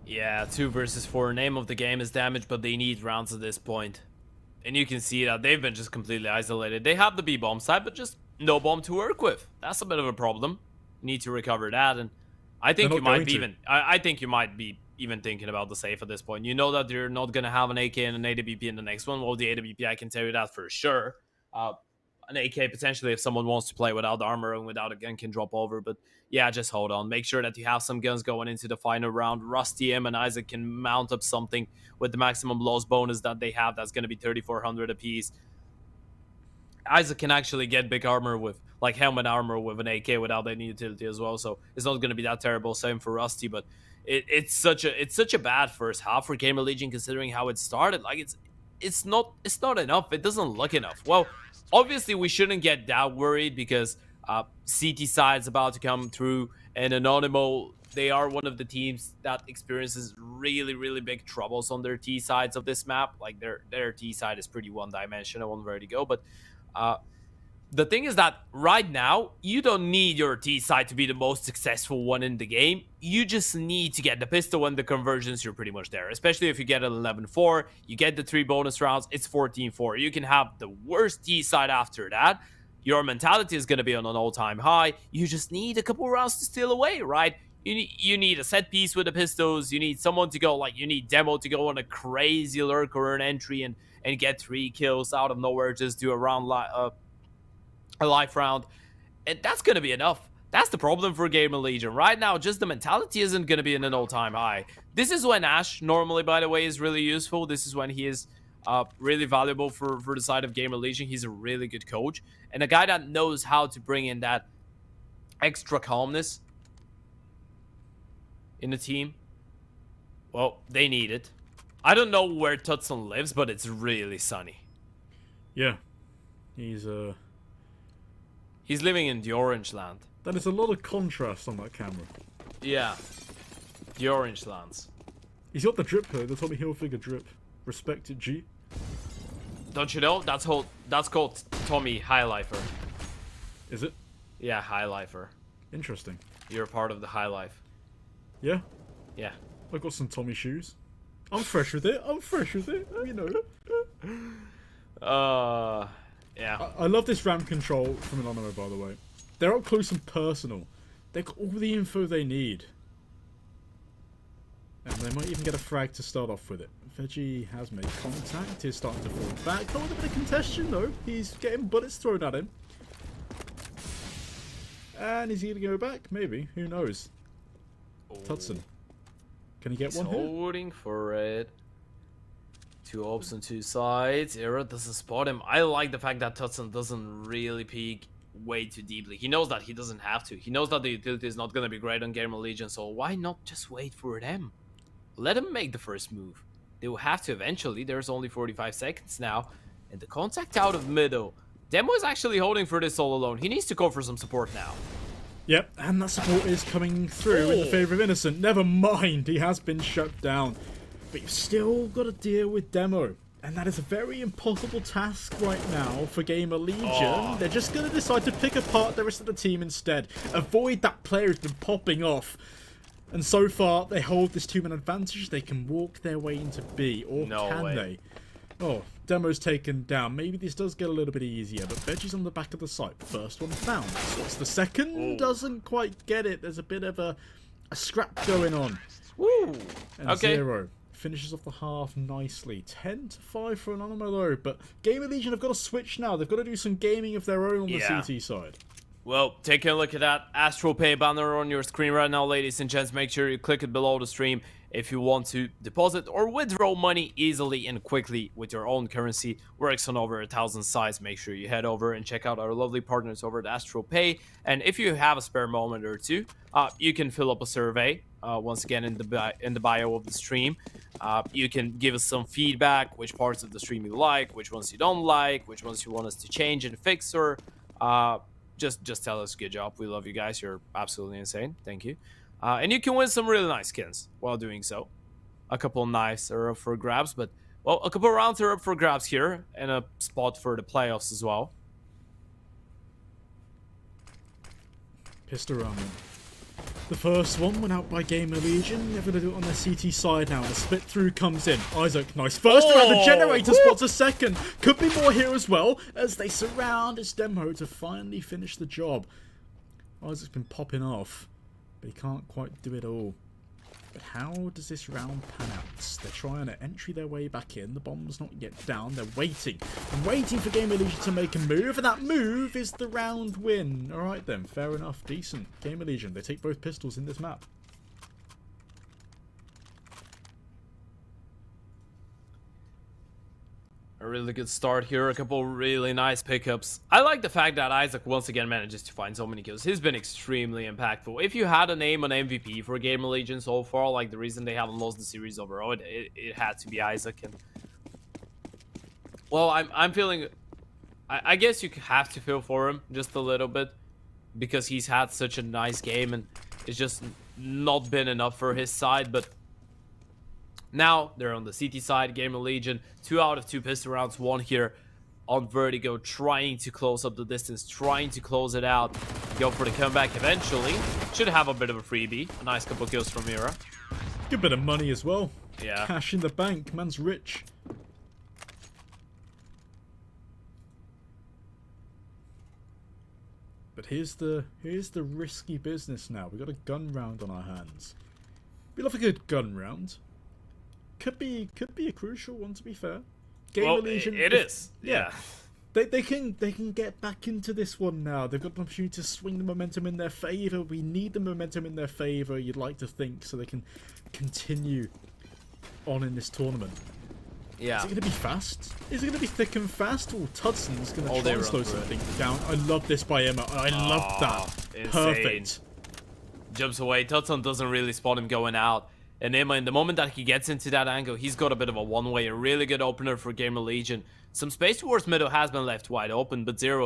Yeah, 2 versus 4. Name of the game is damage, but they need rounds at this point. And you can see that they've been just completely isolated. They have the B-bomb side, but just no bomb to work with. That's a bit of a problem. You need to recover that, and I think you might be even... I think you might be even thinking about the safe at this point. You know that you're not going to have an AK and an AWP in the next one. Well, the AWP, I can tell you that for sure. An AK, potentially, if someone wants to play without armor and without a gun, can drop over. But yeah, just hold on. Make sure that you have some guns going into the final round. Rusty M and Isaac can mount up something with the maximum loss bonus that they have. That's going to be 3,400 apiece. Isaac can actually get big armor with, like, helmet armor with an AK without any utility as well. So it's not going to be that terrible. Same for Rusty. But it's such a bad first half for GamerLegion, considering how it started. Like, it's not enough. It doesn't look enough. Well, obviously, we shouldn't get that worried because CT side's about to come through, and Anonymo, they are one of the teams that experiences really, really big troubles on their T sides of this map. Like, their T side is pretty one-dimensional and ready to go. But the thing is that right now, you don't need your T side to be the most successful one in the game. You just need to get the pistol and the conversions. You're pretty much there, especially if you get an 11-4, you get the 3 bonus rounds, it's 14-4. You can have the worst T side after that. Your mentality is going to be on an all-time high. You just need a couple rounds to steal away, right? You need a set piece with the pistols. You need someone to go, like, you need Demo to go on a crazy lurk or an entry and get 3 kills out of nowhere, just do a round a life round, and that's gonna be enough. That's the problem for GamerLegion right now. Just the mentality isn't gonna be in an all-time high. This is when Ash normally, by the way, is really useful. This is when he is really valuable for the side of GamerLegion. He's a really good coach and a guy that knows how to bring in that extra calmness in the team. Well, they need it. I don't know where Tutson lives, but it's really sunny. Yeah, He's living in the Orange Land. That is a lot of contrast on that camera. Yeah. The Orange Lands. He's got the drip though, the Tommy Hilfiger drip. Respect it, G. Don't you know? That's called Tommy Highlifer. Is it? Yeah, Highlifer. Interesting. You're part of the High Life. Yeah? Yeah. I got some Tommy shoes. I'm fresh with it. You know. Yeah. I love this RAM control from Anonymo, by the way. They're up close and personal. They've got all the info they need. And they might even get a frag to start off with it. Veggie has made contact. He's starting to fall back. Not with a bit of contention, though. He's getting bullets thrown at him. And is he going to go back? Maybe. Who knows? Oh. Tutson. Can he get one here? Holding for it. 2 ops on 2 sides. Era doesn't spot him. I like the fact that Tutson doesn't really peek way too deeply. He knows that he doesn't have to. He knows that the utility is not going to be great on GamerLegion, so why not just wait for them? Let him make the first move. They will have to eventually. There's only 45 seconds now. And the contact out of middle. Demo is actually holding for this all alone. He needs to go for some support now. Yep, and that support is coming through in the favour of Innocent. Never mind, he has been shut down. But you've still got to deal with Demo. And that is a very impossible task right now for GamerLegion. They're just going to decide to pick apart the rest of the team instead. Avoid that player who's been popping off. And so far, they hold this 2-man advantage. They can walk their way into B. Or can they? Oh, Demo's taken down. Maybe this does get a little bit easier. But Veggie's on the back of the site. First one found. What's the second? Doesn't quite get it. There's a bit of a scrap going on. Woo! And okay. 0. Finishes off the half nicely. 10-5 for Anonymo though. But GamerLegion have got to switch now. They've got to do some gaming of their own on the CT side. Well, taking a look at that AstroPay banner on your screen right now, ladies and gents. Make sure you click it below the stream if you want to deposit or withdraw money easily and quickly with your own currency. Works on over 1,000 sites. Make sure you head over and check out our lovely partners over at AstroPay. And if you have a spare moment or two, you can fill up a survey. Once again, in the bio of the stream, you can give us some feedback, which parts of the stream you like, which ones you don't like, which ones you want us to change and fix, or just tell us good job. We love you guys. You're absolutely insane. Thank you. And you can win some really nice skins while doing so. A couple of knives are up for grabs, but well, a couple of rounds are up for grabs here, and a spot for the playoffs as well. Pistol round then. The first one went out by GamerLegion. They're going to do it on their CT side now. The split through comes in. Isaac, nice. First around the generator spots a second. Could be more here as well as they surround his demo to finally finish the job. Isaac's been popping off, but he can't quite do it all. But how does this round pan out? They're trying to entry their way back in. The bomb's not yet down. They're waiting. And waiting for GamerLegion to make a move. And that move is the round win. Alright then. Fair enough. Decent. GamerLegion. They take both pistols in this map. A really good start here, a couple really nice pickups. I like the fact that Isaac once again manages to find so many kills. He's been extremely impactful. If you had a name on MVP for GamerLegion so far, like the reason they haven't lost the series overall, it had to be Isaac. And well, I'm feeling, I guess you have to feel for him just a little bit, because he's had such a nice game and it's just not been enough for his side. But now they're on the CT side. GamerLegion, 2 out of 2 pistol rounds, 1 here on Vertigo, trying to close up the distance, trying to close it out, go for the comeback eventually. Should have a bit of a freebie. A nice couple kills from Mira. Good bit of money as well. Yeah. Cash in the bank. Man's rich. But here's the risky business now. We've got a gun round on our hands. We love a good gun round. Could be a crucial one, to be fair. GamerLegion, well, it is. Yeah. They can get back into this one now. They've got an opportunity to swing the momentum in their favor. We need the momentum in their favor, you'd like to think, so they can continue on in this tournament. Yeah. Is it going to be fast? Is it going to be thick and fast? Or Tudson's going to try and slow something down. I love this by Emma. I love that. Insane. Perfect. Jumps away. Tudson doesn't really spot him going out. And Emma, in the moment that he gets into that angle, he's got a bit of a one-way, a really good opener for GamerLegion. Some space towards middle has been left wide open, but Zero